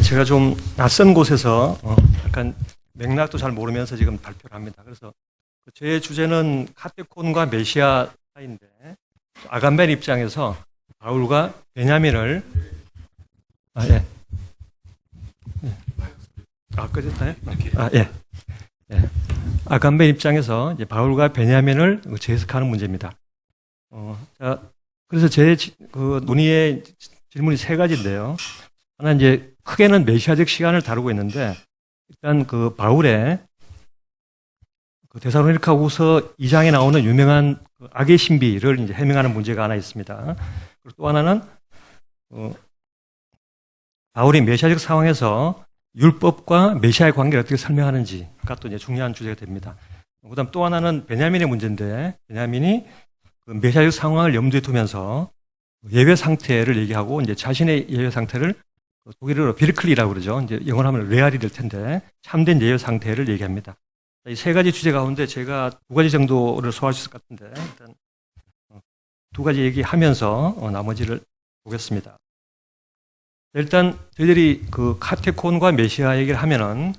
제가 좀 낯선 곳에서 약간 맥락도 잘 모르면서 지금 발표를 합니다. 그래서 제 주제는 카테콘과 메시아 사이인데, 아간벤 입장에서 바울과 베냐민을 예. 꺼졌나요? 예. 아간벤 입장에서 이제 바울과 베냐민을 재해석하는 문제입니다. 자, 그래서 제 논의의 질문이 세 가지인데요. 하나 이제 크게는 메시아적 시간을 다루고 있는데, 일단 그 바울의 그 데살로니가후서 2장에 나오는 유명한 악의 신비를 이제 해명하는 문제가 하나 있습니다. 그리고 또 하나는 바울이 메시아적 상황에서 율법과 메시아의 관계를 어떻게 설명하는지가 또 이제 중요한 주제가 됩니다. 그다음 또 하나는 베냐민의 문제인데, 베냐민이 그 메시아적 상황을 염두에 두면서 예외 상태를 얘기하고, 이제 자신의 예외 상태를 독일어로 비르클리라고 그러죠. 이제 영어로 하면 레알이 될 텐데, 참된 예외 상태를 얘기합니다. 이 세 가지 주제 가운데 제가 두 가지 정도를 소화할 수 있을 것 같은데, 일단 두 가지 얘기하면서 나머지를 보겠습니다. 일단 저희들이 그 카테콘과 메시아 얘기를 하면은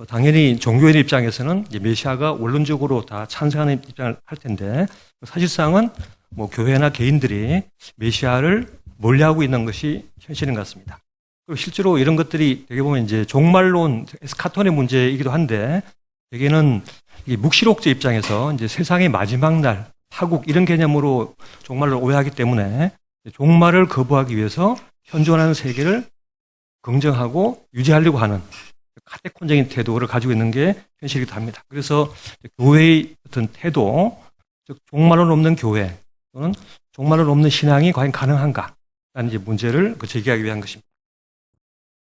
당연히 종교인 입장에서는 이제 메시아가 원론적으로 다 찬성하는 입장을 할 텐데, 사실상은 뭐 교회나 개인들이 메시아를 멀리하고 있는 것이 현실인 것 같습니다. 그리고 실제로 이런 것들이 되게 보면 이제 종말론, 에스카톤의 문제이기도 한데, 대개는 이게 묵시록제 입장에서 이제 세상의 마지막 날, 파국 이런 개념으로 종말을 오해하기 때문에 종말을 거부하기 위해서 현존하는 세계를 긍정하고 유지하려고 하는 카테콘적인 태도를 가지고 있는 게 현실이기도 합니다. 그래서 교회의 어떤 태도, 즉 종말론 없는 교회 또는 종말론 없는 신앙이 과연 가능한가라는 이제 문제를 제기하기 위한 것입니다.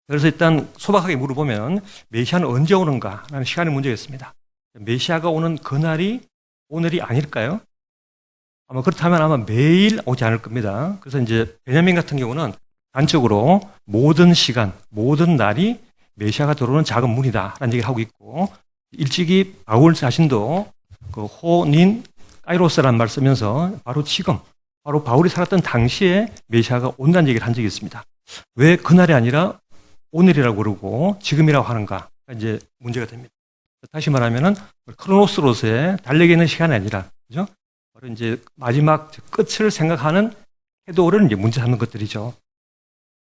그래서 일단 소박하게 물어보면 메시아는 언제 오는가라는 시간의 문제가 있습니다. 메시아가 오는 그날이 오늘이 아닐까요? 아마 그렇다면 아마 매일 오지 않을 겁니다. 그래서 이제 베냐민 같은 경우는 단적으로 모든 시간, 모든 날이 메시아가 들어오는 작은 문이다라는 얘기를 하고 있고, 일찍이 바울 자신도 그 호닌 카이로스라는 말을 쓰면서 바로 지금, 바로 바울이 살았던 당시에 메시아가 온다는 얘기를 한 적이 있습니다. 왜 그날이 아니라 오늘이라고 그러고 지금이라고 하는가? 이제 문제가 됩니다. 다시 말하면은 크로노스로서의 달려있는 시간이 아니라, 그죠? 바로 이제 마지막 끝을 생각하는 태도를 이제 문제 삼는 것들이죠.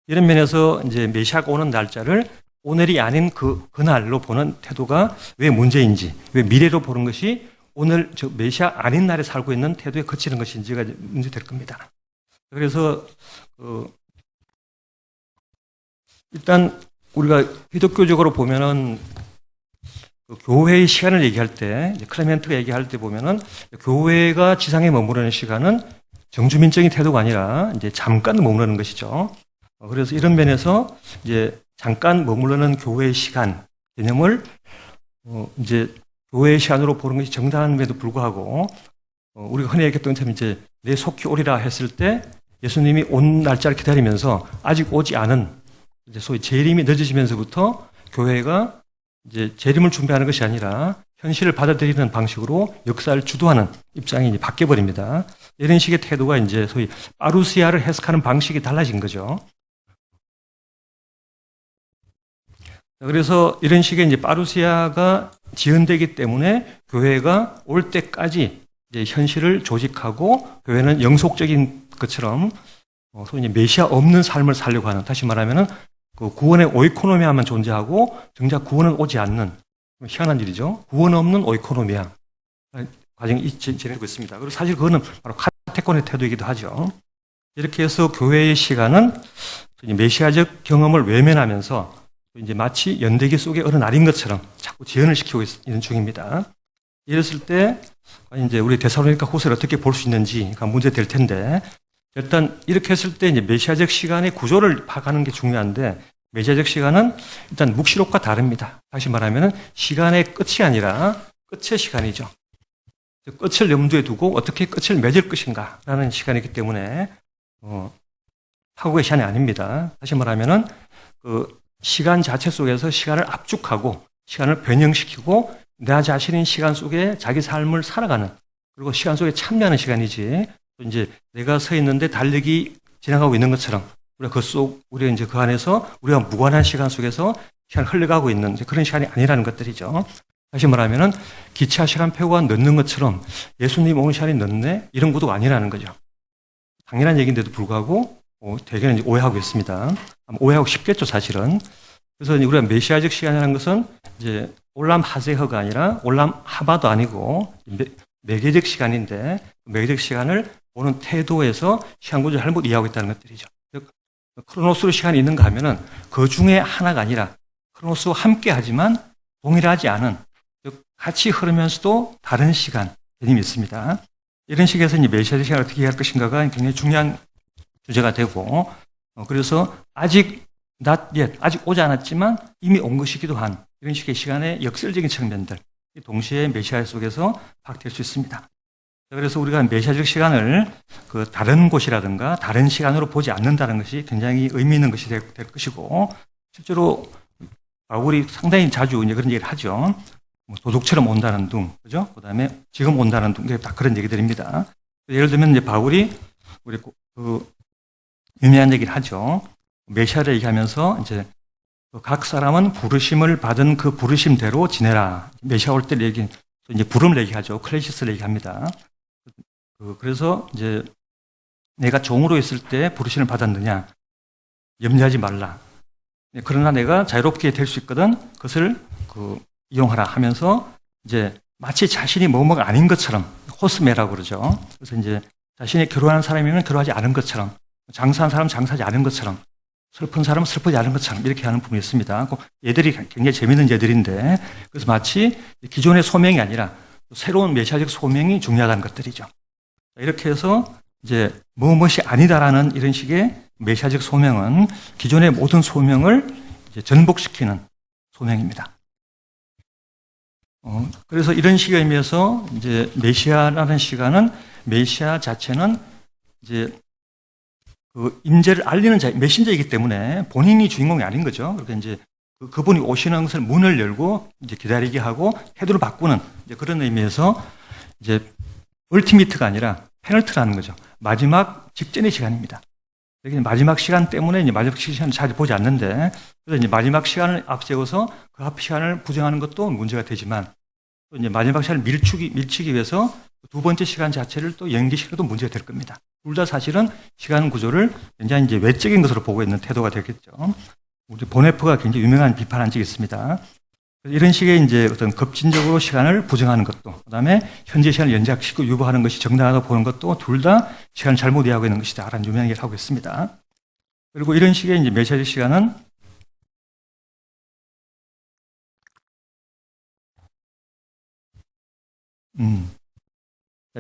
이런 면에서 이제 메시아가 오는 날짜를 오늘이 아닌 그날로 보는 태도가 왜 문제인지, 왜 미래로 보는 것이 오늘 저 메시아 아닌 날에 살고 있는 태도에 그치는 것인지가 문제될 겁니다. 그래서 일단 우리가 기독교적으로 보면은 교회의 시간을 얘기할 때, 클레멘트가 얘기할 때 보면은 교회가 지상에 머무르는 시간은 정주민적인 태도가 아니라 이제 잠깐 머무르는 것이죠. 그래서 이런 면에서 이제 잠깐 머무르는 교회의 시간 개념을 이제 교회의 시간으로 보는 것이 정당함에도 불구하고, 우리가 흔히 얘기했던 것처럼 이제 내 속히 오리라 했을 때 예수님이 온 날짜를 기다리면서 아직 오지 않은 이제 소위 재림이 늦어지면서부터 교회가 이제 재림을 준비하는 것이 아니라 현실을 받아들이는 방식으로 역사를 주도하는 입장이 이제 바뀌어버립니다. 이런 식의 태도가 이제 소위 파루시아를 해석하는 방식이 달라진 거죠. 그래서 이런 식의 이제 파루시아가 지연되기 때문에 교회가 올 때까지 이제 현실을 조직하고, 교회는 영속적인 것처럼 소위 이제 메시아 없는 삶을 살려고 하는, 다시 말하면은 그 구원의 오이코노미아만 존재하고 정작 구원은 오지 않는, 희한한 일이죠. 구원 없는 오이코노미아 과정이 진행되고 있습니다. 그리고 사실 그거는 바로 카테콘의 태도이기도 하죠. 이렇게 해서 교회의 시간은 메시아적 경험을 외면하면서 이제 마치 연대기 속의 어느 날인 것처럼 자꾸 지연을 시키고 있는 중입니다. 이랬을 때 이제 우리 데살로니가 후서를 어떻게 볼 수 있는지가 문제될 텐데, 일단 이렇게 했을 때 이제 메시아적 시간의 구조를 파악하는 게 중요한데, 메시아적 시간은 일단 묵시록과 다릅니다. 다시 말하면 시간의 끝이 아니라 끝의 시간이죠. 끝을 염두에 두고 어떻게 끝을 맺을 것인가라는 시간이기 때문에 파국의 시간이 아닙니다. 다시 말하면은 그 시간 자체 속에서 시간을 압축하고 시간을 변형시키고 나 자신인 시간 속에 자기 삶을 살아가는, 그리고 시간 속에 참여하는 시간이지, 또 이제 내가 서 있는데 달력이 지나가고 있는 것처럼 우리가 이제 그 안에서 우리가 무관한 시간 속에서 시간 흘러가고 있는 그런 시간이 아니라는 것들이죠. 다시 말하면은 기차 시간표가 늦는 것처럼 예수님 오는 시간이 늦네? 이런 구도가 아니라는 거죠. 당연한 얘기인데도 불구하고 대개는 이제 오해하고 있습니다. 오해하고 싶겠죠, 사실은. 그래서 우리가 메시아적 시간이라는 것은 이제 올람 하세허가 아니라 올람 하바도 아니고 매개적 시간인데 매개적 시간을 보는 태도에서 시간 구조를 잘못 이해하고 있다는 것들이죠. 크로노스로 시간이 있는가 하면은 그 중에 하나가 아니라 크로노스와 함께 하지만 동일하지 않은 같이 흐르면서도 다른 시간 개념이 있습니다. 이런 식에서 이제 메시아적 시간을 어떻게 이해할 것인가가 굉장히 중요한 주제가 되고 그래서 아직 not yet, 아직 오지 않았지만 이미 온 것이기도 한 이런 식의 시간의 역설적인 측면들 동시에 메시아 속에서 파악될 수 있습니다. 그래서 우리가 메시아적 시간을 그 다른 곳이라든가 다른 시간으로 보지 않는다는 것이 굉장히 의미 있는 것이 될 것이고 실제로 바울이 상당히 자주 이제 그런 얘기를 하죠. 도둑처럼 온다는 둥, 그죠? 그 다음에 지금 온다는 둥, 다 그런 얘기들입니다. 예를 들면 이제 바울이 우리 그 유명한 얘기를 하죠. 메시아를 얘기하면서 이제 각 사람은 부르심을 받은 그 부르심대로 지내라. 메시아 올 때 이제 부름을 얘기하죠. 클레시스를 얘기합니다. 그래서 이제 내가 종으로 있을 때 부르심을 받았느냐? 염려하지 말라. 그러나 내가 자유롭게 될 수 있거든. 그것을 이용하라 하면서 이제 마치 자신이 뭐뭐가 아닌 것처럼 호스메라고 그러죠. 그래서 이제 자신이 결혼하는 사람이면 결혼하지 않은 것처럼 장사한 사람은 장사하지 않은 것처럼 슬픈 사람은 슬프지 않은 것처럼 이렇게 하는 부분이 있습니다. 얘들이 굉장히 재미있는 얘들인데 그래서 마치 기존의 소명이 아니라 새로운 메시아적 소명이 중요하다는 것들이죠. 이렇게 해서 이제 무엇이 아니다라는 이런 식의 메시아적 소명은 기존의 모든 소명을 이제 전복시키는 소명입니다. 그래서 이런 식의 의미에서 이제 메시아라는 시간은 메시아 자체는 이제 그 임재를 알리는 메신저이기 때문에 본인이 주인공이 아닌 거죠. 그러니까 이제 그분이 오시는 것을 문을 열고 이제 기다리게 하고 태도를 바꾸는 이제 그런 의미에서 이제 얼티미트가 아니라 페널트라는 거죠. 마지막 직전의 시간입니다. 여기 마지막 시간 때문에 이제 마지막 시간을 잘 보지 않는데 그래서 이제 마지막 시간을 앞세워서 그 앞 시간을 부정하는 것도 문제가 되지만 또 이제 마지막 시간을 밀치기 위해서 두 번째 시간 자체를 또 연기시켜도 문제가 될 겁니다. 둘 다 사실은 시간 구조를 굉장히 이제 외적인 것으로 보고 있는 태도가 되겠죠. 우리 보네프가 굉장히 유명한 비판한 적이 있습니다. 이런 식의 이제 어떤 급진적으로 시간을 부정하는 것도, 그 다음에 현재 시간을 연장시키고 유보하는 것이 정당하다고 보는 것도 둘 다 시간을 잘못 이해하고 있는 것이다. 라는 유명한 얘기를 하고 있습니다. 그리고 이런 식의 이제 메시아적 시간은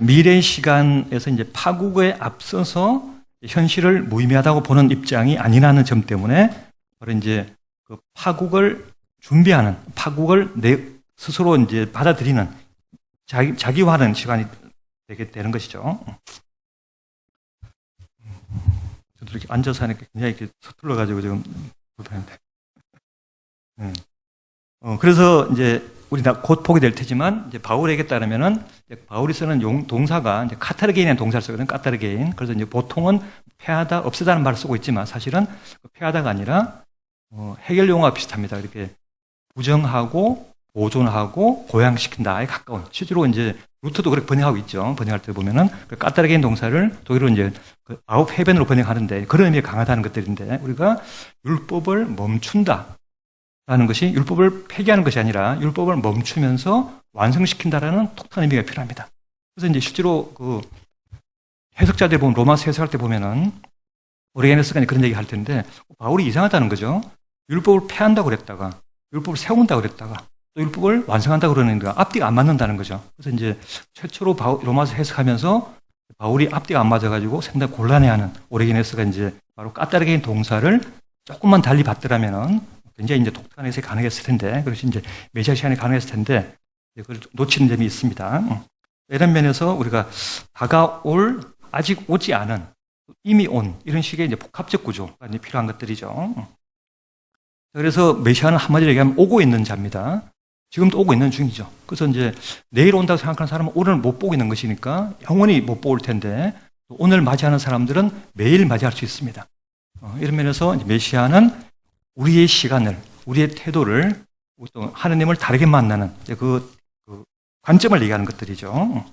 미래 시간에서 이제 파국에 앞서서 현실을 무의미하다고 보는 입장이 아니라는 점 때문에 바로 이제 그 파국을 준비하는, 파국을 스스로 이제 받아들이는, 자기화하는 시간이 되게 되는 것이죠. 저도 이렇게 앉아서 하니까 굉장히 이렇게 서툴러가지고 지금 불편한데. 그래서 이제 우리 곧 보게 될 테지만 이제 바울에게 따르면은 바울이 쓰는 동사가 이제 카타르게인이라는 동사를 쓰거든요. 카타르게인. 그래서 이제 보통은 폐하다, 없애다는 말을 쓰고 있지만 사실은 폐하다가 아니라 해결 용어와 비슷합니다. 이렇게 부정하고 보존하고 고양시킨다에 가까운. 실제로 이제 루트도 그렇게 번역하고 있죠. 번역할 때 보면은 카타르게인 동사를 독일어로 이제 아웃 해변으로 번역하는데 그런 의미가 강하다는 것들인데 우리가 율법을 멈춘다. 라는 것이 율법을 폐기하는 것이 아니라 율법을 멈추면서 완성시킨다라는 독특한 의미가 필요합니다. 그래서 이제 실제로 그 해석자들 보면 로마서 해석할 때 보면은 오리게네스가 그런 얘기 할 텐데 바울이 이상하다는 거죠. 율법을 폐한다고 그랬다가 율법을 세운다고 그랬다가 또 율법을 완성한다고 그러는데 앞뒤가 안 맞는다는 거죠. 그래서 이제 최초로 로마서 해석하면서 바울이 앞뒤가 안 맞아가지고 상당히 곤란해하는 오리게네스가 이제 바로 까따르게인 동사를 조금만 달리 봤더라면은 굉장히 이제 독특한 해석이 가능했을 텐데, 그것이 이제 메시아 시간이 가능했을 텐데, 그걸 놓치는 점이 있습니다. 이런 면에서 우리가 다가올, 아직 오지 않은, 이미 온, 이런 식의 이제 복합적 구조가 이제 필요한 것들이죠. 그래서 메시아는 한마디로 얘기하면 오고 있는 자입니다. 지금도 오고 있는 중이죠. 그래서 이제 내일 온다고 생각하는 사람은 오늘 못 보고 있는 것이니까 영원히 못 볼 텐데, 오늘 맞이하는 사람들은 매일 맞이할 수 있습니다. 이런 면에서 이제 메시아는 우리의 시간을, 우리의 태도를 또 하느님을 다르게 만나는 그 관점을 얘기하는 것들이죠.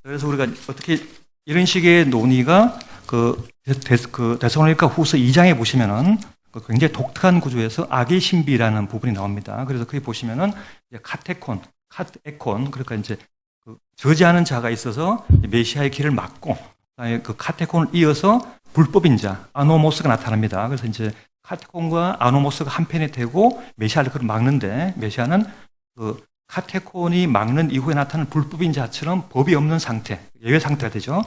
그래서 우리가 어떻게 이런 식의 논의가 데살로니가 후서 2장에 보시면은 굉장히 독특한 구조에서 악의 신비라는 부분이 나옵니다. 그래서 거기 보시면은 카테콘, 그러니까 이제 저지하는 자가 있어서 메시아의 길을 막고, 그 카테콘을 이어서 불법인 자, 아노모스가 나타납니다. 그래서 이제 카테콘과 아노모스가 한편이 되고 메시아를 그걸 막는데, 메시아는 그 카테콘이 막는 이후에 나타나는 불법인 자처럼 법이 없는 상태, 예외 상태가 되죠.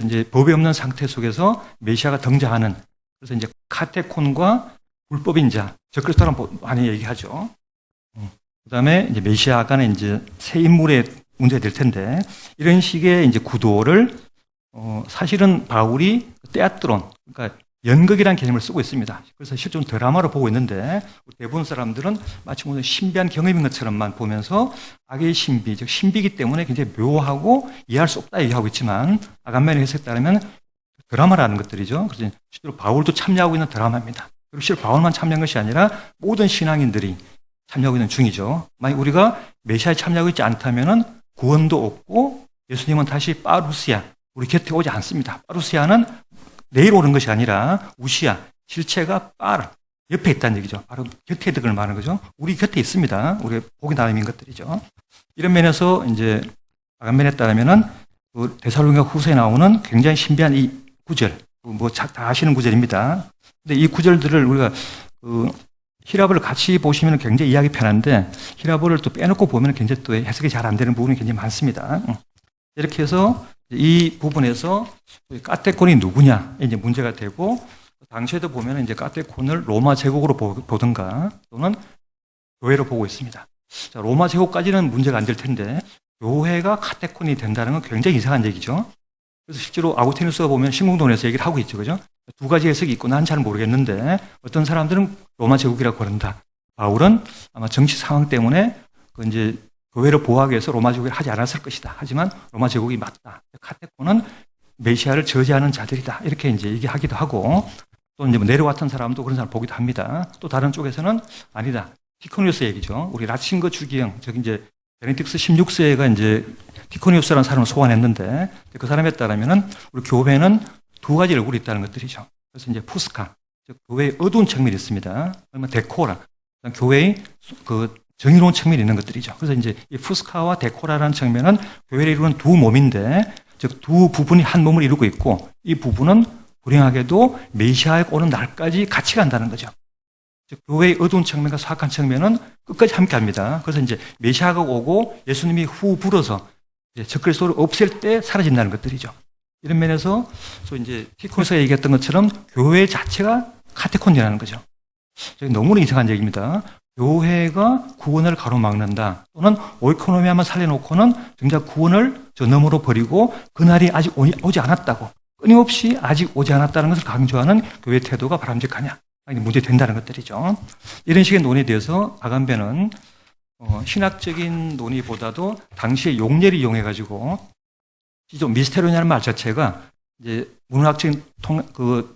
이제 법이 없는 상태 속에서 메시아가 등장하는, 그래서 이제 카테콘과 불법인 자, 적그리스도라고 많이 얘기하죠. 그 다음에 이제 메시아가는 이제 새 인물의 문제가 될 텐데, 이런 식의 이제 구도를, 사실은 바울이 때아트론, 그러니까 연극이라는 개념을 쓰고 있습니다. 그래서 실제로 드라마로 보고 있는데, 대부분 사람들은 마치 무슨 신비한 경험인 것처럼만 보면서 악의 신비, 즉 신비이기 때문에 굉장히 묘하고 이해할 수 없다 얘기하고 있지만, 아간만의 해석에 따르면 드라마라는 것들이죠. 그래서 실제로 바울도 참여하고 있는 드라마입니다. 그리고 실제로 바울만 참여한 것이 아니라 모든 신앙인들이 참여하고 있는 중이죠. 만약 우리가 메시아에 참여하고 있지 않다면은 구원도 없고, 예수님은 다시 파루시아, 우리 곁에 오지 않습니다. 파루시아는 내일 오는 것이 아니라 우시아, 실체가 옆에 있다는 얘기죠. 바로 곁에 있는 걸 말하는 거죠. 우리 곁에 있습니다. 우리 복이 나름인 것들이죠. 이런 면에서 이제 아간면에 따르면은 그 데살로니가 후서에 나오는 굉장히 신비한 이 구절, 다 아시는 구절입니다. 근데 이 구절들을 우리가 히라보를 같이 보시면 굉장히 이해하기 편한데, 히라보를 또 빼놓고 보면 굉장히 또 해석이 잘 안 되는 부분이 굉장히 많습니다. 이렇게 해서 이 부분에서 카테콘이 누구냐 이제 문제가 되고, 당시에도 보면 이제 카테콘을 로마 제국으로 보든가 또는 교회로 보고 있습니다. 자, 로마 제국까지는 문제가 안 될 텐데 교회가 카테콘이 된다는 건 굉장히 이상한 얘기죠. 그래서 실제로 아구테누스가 보면 신공론에서 얘기를 하고 있죠, 그죠? 두 가지 해석이 있고 난 잘 모르겠는데, 어떤 사람들은 로마 제국이라고 그런다. 바울은 아마 정치 상황 때문에 이제 교회를 보호하기 위해서 로마 제국을 하지 않았을 것이다. 하지만 로마 제국이 맞다. 카테콘은 메시아를 저지하는 자들이다. 이렇게 이제 얘기하기도 하고, 또 이제 내려왔던 사람도 그런 사람 보기도 합니다. 또 다른 쪽에서는 아니다. 티코니우스 얘기죠. 우리 라친거 주기형, 저기 이제 베네딕스 16세가 이제 티코니우스라는 사람을 소환했는데, 그 사람에 따르면은 우리 교회는 두 가지 얼굴이 있다는 것들이죠. 그래서 이제 푸스카, 즉 교회의 어두운 측면이 있습니다. 그러면 데코라, 교회의 정의로운 측면이 있는 것들이죠. 그래서 이제 이 푸스카와 데코라라는 측면은 교회를 이루는 두 몸인데, 즉 두 부분이 한 몸을 이루고 있고, 이 부분은 불행하게도 메시아가 오는 날까지 같이 간다는 거죠. 즉 교회의 어두운 측면과 사악한 측면은 끝까지 함께 합니다. 그래서 이제 메시아가 오고 예수님이 후 불어서 적그리스도를 없앨 때 사라진다는 것들이죠. 이런 면에서 이제 티코스가 얘기했던 것처럼 교회 자체가 카테콘이라는 거죠. 너무나 이상한 얘기입니다. 교회가 구원을 가로막는다, 또는 오이코노미아만 살려놓고는 정작 구원을 저 너머로 버리고 그날이 아직 오지 않았다고, 끊임없이 아직 오지 않았다는 것을 강조하는 교회의 태도가 바람직하냐, 문제된다는 것들이죠. 이런 식의 논의에 대해서 아간베는 신학적인 논의보다도 당시의 용례를 이용해가지고, 좀 미스테리오냐는 말 자체가 이제 문학적인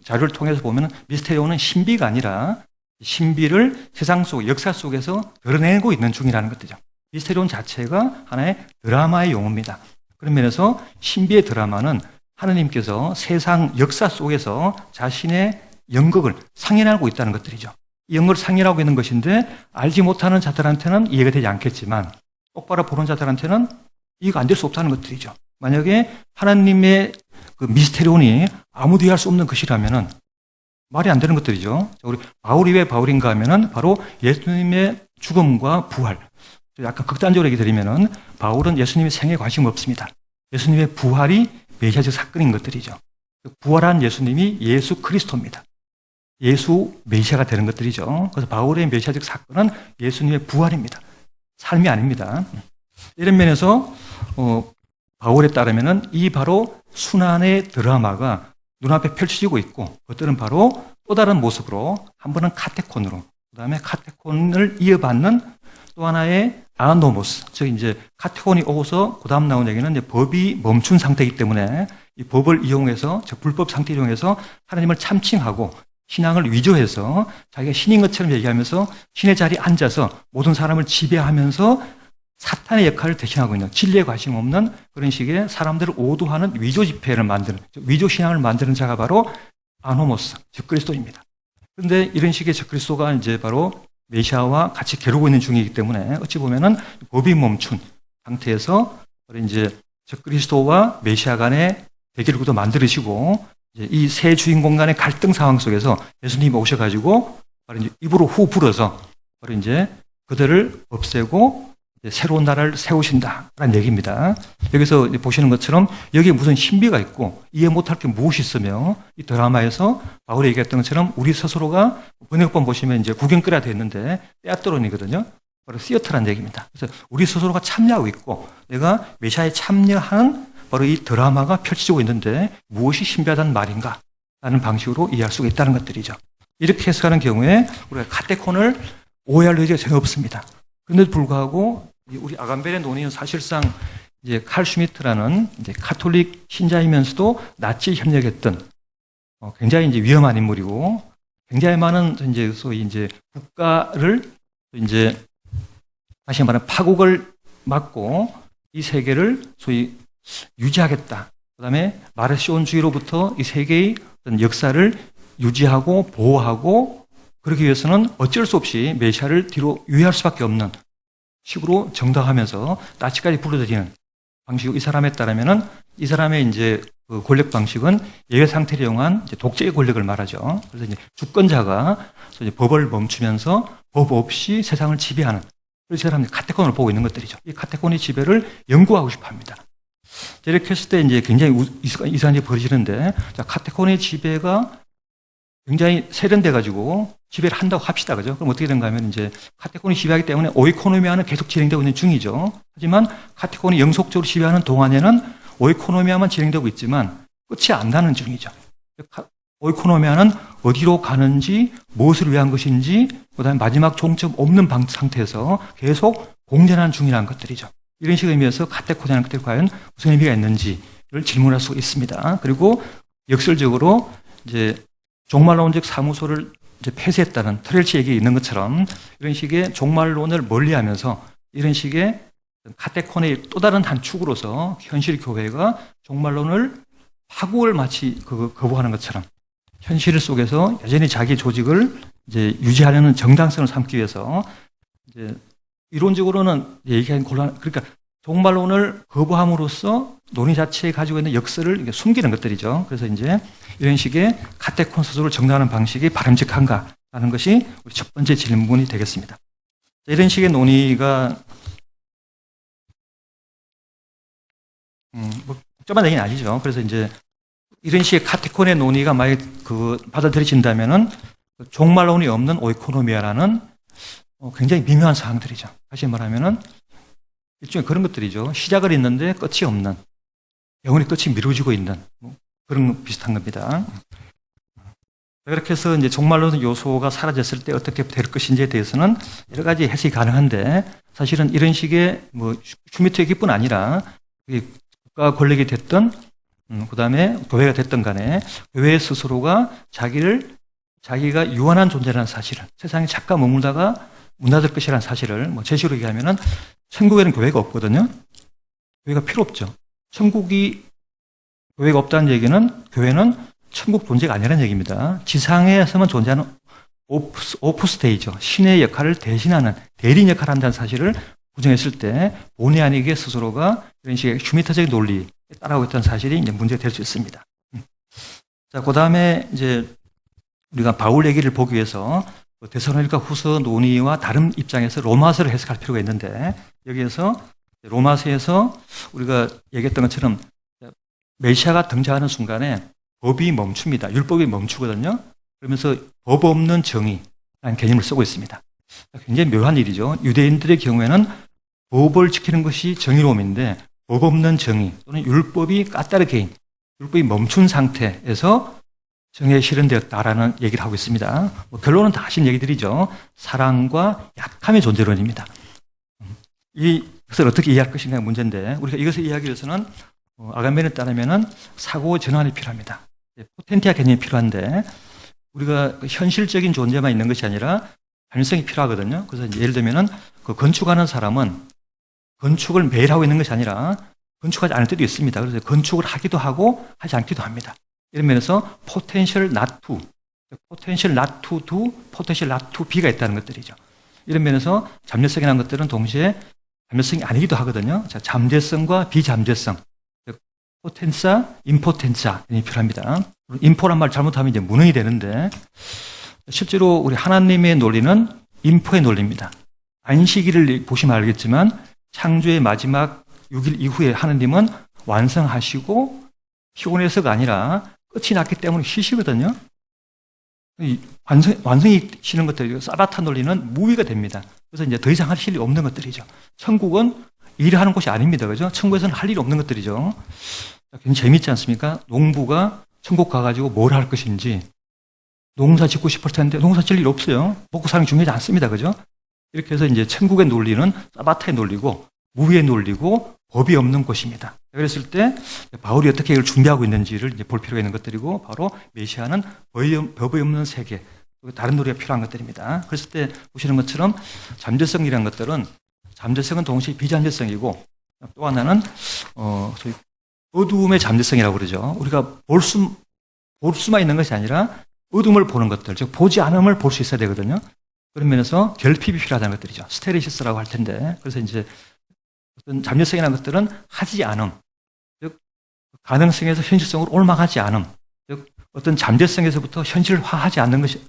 자료를 통해서 보면 미스테리오는 신비가 아니라 신비를 세상 속, 역사 속에서 드러내고 있는 중이라는 것이죠. 미스테리온 자체가 하나의 드라마의 용어입니다. 그런 면에서 신비의 드라마는 하느님께서 세상 역사 속에서 자신의 연극을 상演하고 있다는 것들이죠. 이 연극을 상演하고 있는 것인데, 알지 못하는 자들한테는 이해가 되지 않겠지만 똑바로 보는 자들한테는 이해가 안 될 수 없다는 것들이죠. 만약에 하나님의 그 미스테리온이 아무도 이해할 수 없는 것이라면은 말이 안 되는 것들이죠. 우리 바울이 왜 바울인가 하면은 바로 예수님의 죽음과 부활. 약간 극단적으로 얘기 드리면은 바울은 예수님의 생애에 관심 없습니다. 예수님의 부활이 메시아적 사건인 것들이죠. 부활한 예수님이 예수 그리스도입니다. 예수 메시아가 되는 것들이죠. 그래서 바울의 메시아적 사건은 예수님의 부활입니다. 삶이 아닙니다. 이런 면에서 바울에 따르면은 이 바로 순환의 드라마가 눈앞에 펼쳐지고 있고, 그것들은 바로 또 다른 모습으로, 한 번은 카테콘으로, 그 다음에 카테콘을 이어받는 또 하나의 아노모스, 즉 이제 카테곤이 오고서 그 다음 나온 얘기는 이제 법이 멈춘 상태이기 때문에 이 법을 이용해서, 즉 불법 상태 이용해서 하나님을 참칭하고 신앙을 위조해서 자기가 신인 것처럼 얘기하면서 신의 자리에 앉아서 모든 사람을 지배하면서 사탄의 역할을 대신하고 있는, 진리에 관심 없는 그런 식의 사람들을 오도하는 위조 집회를 만드는, 위조 신앙을 만드는 자가 바로 아노모스, 즉 그리스도입니다. 그런데 이런 식의 즉 그리스도가 이제 바로 메시아와 같이 겨루고 있는 중이기 때문에 어찌 보면은 법이 멈춘 상태에서 이제 즉 그리스도와 메시아 간의 대결을 구도 만들으시고, 이 세 주인공 간의 갈등 상황 속에서 예수님이 오셔가지고 바로 이제 입으로 후 불어서 바로 이제 그들을 없애고 새로운 나라를 세우신다라는 얘기입니다. 여기서 보시는 것처럼 여기에 무슨 신비가 있고 이해 못할 게 무엇이 있으며, 이 드라마에서 바울이 얘기했던 것처럼 우리 스스로가 번역본 보시면 이제 구경거리가 되어 있는데 떼아토론이거든요. 바로 시어터라는 얘기입니다. 그래서 우리 스스로가 참여하고 있고 내가 메시아에 참여하는 바로 이 드라마가 펼쳐지고 있는데 무엇이 신비하다는 말인가 라는 방식으로 이해할 수가 있다는 것들이죠. 이렇게 해석하는 경우에 우리가 카테콘을 오해할 의지가 전혀 없습니다. 그런데도 불구하고 우리 아간벨의 논의는 사실상 이제 칼 슈미트라는 이제 카톨릭 신자이면서도 나치 협력했던 굉장히 이제 위험한 인물이고, 굉장히 많은 이제 소위 이제 국가를 이제 다시 말하면 파국을 막고 이 세계를 소위 유지하겠다. 그다음에 마르시온주의로부터 이 세계의 어떤 역사를 유지하고 보호하고, 그러기 위해서는 어쩔 수 없이 메시아를 뒤로 유예할 수밖에 없는 식으로 정당하면서 나치까지 불러들이는 방식이고, 이 사람에 따르면은 이 사람의 이제 그 권력 방식은 예외 상태를 이용한 이제 독재의 권력을 말하죠. 그래서 이제 주권자가 이제 법을 멈추면서 법 없이 세상을 지배하는, 그래서 이 사람들이 카테콘을 보고 있는 것들이죠. 이 카테콘의 지배를 연구하고 싶어 합니다. 이렇게 했을 때 이제 굉장히 이상한 일이 벌어지는데, 자, 카테콘의 지배가 굉장히 세련돼가지고 지배를 한다고 합시다. 그죠? 그럼 어떻게 된가 하면 이제 카테콘이 지배하기 때문에 오이코노미아는 계속 진행되고 있는 중이죠. 하지만 카테콘이 영속적으로 지배하는 동안에는 오이코노미아만 진행되고 있지만 끝이 안 나는 중이죠. 오이코노미아는 어디로 가는지, 무엇을 위한 것인지, 그 다음에 마지막 종점 없는 상태에서 계속 공전하는 중이라는 것들이죠. 이런 식의 의미에서 카테콘이라는 것들이 과연 무슨 의미가 있는지를 질문할 수 있습니다. 그리고 역설적으로 이제 종말론적 사무소를 이제 폐쇄했다는 트렐치 얘기 있는 것처럼 이런 식의 종말론을 멀리하면서 이런 식의 카테콘의 또 다른 한 축으로서 현실 교회가 종말론을 파국을 마치 거부하는 것처럼 현실 속에서 여전히 자기 조직을 이제 유지하려는 정당성을 삼기 위해서 이제 이론적으로는 얘기하기 곤란, 그러니까 종말론을 거부함으로써 논의 자체에 가지고 있는 역사를 숨기는 것들이죠. 그래서 이제 이런 식의 카테콘 스스로를 정당하는 방식이 바람직한가라는 것이 우리 첫 번째 질문이 되겠습니다. 이런 식의 논의가 뭐 복잡한 얘기는 아니죠. 그래서 이제 이런 식의 카테콘의 논의가 만약 받아들여진다면은 종말론이 없는 오이코노미아라는 굉장히 미묘한 사항들이죠. 다시 말하면은 일종의 그런 것들이죠. 시작을 있는데 끝이 없는, 영원히 끝이 미뤄지고 있는 그런 비슷한 겁니다. 그렇게 해서 이제 종말론 요소가 사라졌을 때 어떻게 될 것인지에 대해서는 여러 가지 해석이 가능한데, 사실은 이런 식의 슈미트 얘기뿐 아니라 국가 권력이 됐든 그다음에 교회가 됐든 간에 교회 스스로가 자기가 유한한 존재라는 사실을, 세상에 잠깐 머물다가 문 닫을 것이라는 사실을 제시로 얘기하면은 천국에는 교회가 없거든요. 교회가 필요 없죠. 교회가 없다는 얘기는 교회는 천국 존재가 아니라는 얘기입니다. 지상에서만 존재하는 오프스테이죠. 신의 역할을 대신하는 대리인 역할을 한다는 사실을 부정했을 때 본의 아니게 스스로가 이런 식의 슈미트적인 논리에 따라오고 있다는 사실이 이제 문제가 될 수 있습니다. 자, 그 다음에 이제 우리가 바울 얘기를 보기 위해서 데살로니가 후서 논의와 다른 입장에서 로마서를 해석할 필요가 있는데, 여기에서 로마서에서 우리가 얘기했던 것처럼 메시아가 등장하는 순간에 법이 멈춥니다. 율법이 멈추거든요. 그러면서 법 없는 정의라는 개념을 쓰고 있습니다. 굉장히 묘한 일이죠. 유대인들의 경우에는 법을 지키는 것이 정의로움인데 법 없는 정의 또는 율법이 까따르게인, 율법이 멈춘 상태에서 정의에 실현되었다라는 얘기를 하고 있습니다. 결론은 다 하신 얘기들이죠. 사랑과 약함의 존재론입니다. 이것을 어떻게 이해할 것인가 문제인데, 우리가 이것을 이해하기 위해서는 아간벤에 따르면은 사고 전환이 필요합니다. 포텐티아 개념이 필요한데, 우리가 현실적인 존재만 있는 것이 아니라 가능성이 필요하거든요. 그래서 이제 예를 들면은 그 건축하는 사람은 건축을 매일 하고 있는 것이 아니라 건축하지 않을 때도 있습니다. 그래서 건축을 하기도 하고 하지 않기도 합니다. 이런 면에서 potential not to, potential not to do, potential not to be가 있다는 것들이죠. 이런 면에서 잠재성이라는 것들은 동시에 잠재성이 아니기도 하거든요. 자, 잠재성과 비잠재성, 포텐사, 임포텐사이 필요합니다. 인포란 말 잘못하면 이제 무능이 되는데, 실제로 우리 하나님의 논리는 인포의 논리입니다. 안식일을 보시면 알겠지만 창조의 마지막 6일 이후에 하나님은 완성하시고 피곤해서가 아니라 끝이 났기 때문에 쉬시거든요. 완성이 쉬는 것들, 사바타 논리는 무의가 됩니다. 그래서 이제 더 이상 하실 일이 없는 것들이죠. 천국은 일하는 곳이 아닙니다. 그죠? 천국에서는 할 일이 없는 것들이죠. 굉장히 재밌지 않습니까? 농부가 천국 가가지고 뭘 할 것인지, 농사 짓고 싶을 텐데 농사 지을 일 없어요. 먹고 사는 게 중요하지 않습니다. 그죠? 이렇게 해서 이제 천국의 논리는 사바타의 논리고, 무의의 논리고, 법이 없는 곳입니다. 그랬을 때 바울이 어떻게 이걸 준비하고 있는지를 이제 볼 필요가 있는 것들이고, 바로 메시아는 법이 없는 세계, 다른 논리가 필요한 것들입니다. 그랬을 때 보시는 것처럼 잠재성이라는 것들은, 잠재성은 동시에 비잠재성이고, 또 하나는 소위 어두움의 잠재성이라고 그러죠. 우리가 볼 수만 있는 것이 아니라 어둠을 보는 것들, 즉 보지 않음을 볼 수 있어야 되거든요. 그런 면에서 결핍이 필요하다는 것들이죠. 스테레시스라고 할 텐데, 그래서 이제 어떤 잠재성이라는 것들은 하지 않음, 즉 가능성에서 현실성으로 올라가지 않음, 즉 어떤 잠재성에서부터 현실화하지 하는 것이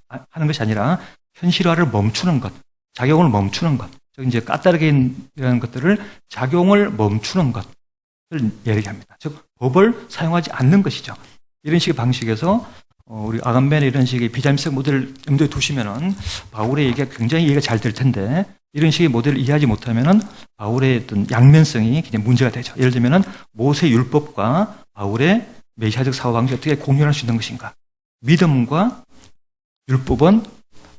아니라 현실화를 멈추는 것, 작용을 멈추는 것, 즉 이제 까따르게이라는 것들을 작용을 멈추는 것을 얘기합니다. 즉 법을 사용하지 않는 것이죠. 이런 식의 방식에서 우리 아간벤의 이런 식의 비잠재성 모델을 염두에 두시면은 바울의 얘기가 굉장히 이해가 잘 될 텐데, 이런 식의 모델을 이해하지 못하면은 바울의 어떤 양면성이 그냥 문제가 되죠. 예를 들면은 모세 율법과 바울의 메시아적 사고 방식이 어떻게 공존할 수 있는 것인가? 믿음과 율법은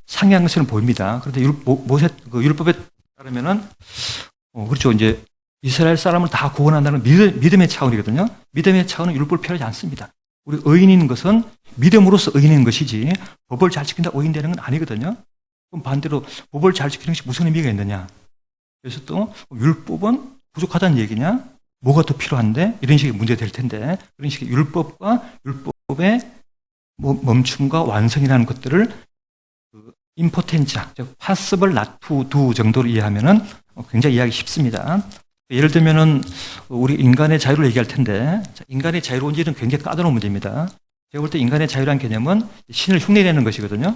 상이한 것처럼 보입니다. 그런데 모세 율법에 따르면은 그렇죠. 이제 이스라엘 사람을 다 구원한다는 믿음의 차원이거든요. 믿음의 차원은 율법을 필요하지 않습니다. 우리 의인인 것은 믿음으로서 의인인 것이지 법을 잘 지킨다 의인 되는 건 아니거든요. 그럼 반대로 법을 잘 지키는 것이 무슨 의미가 있느냐? 그래서 또 율법은 부족하다는 얘기냐? 뭐가 더 필요한데? 이런 식의 문제가 될 텐데, 그런 식의 율법과 율법의 멈춤과 완성이라는 것들을 임포텐자, 즉 possible not to do 정도로 이해하면은 굉장히 이해하기 쉽습니다. 예를 들면은 우리 인간의 자유를 얘기할 텐데, 인간의 자유로운지는 굉장히 까다로운 문제입니다. 제가 볼 때 인간의 자유라는 개념은 신을 흉내내는 것이거든요.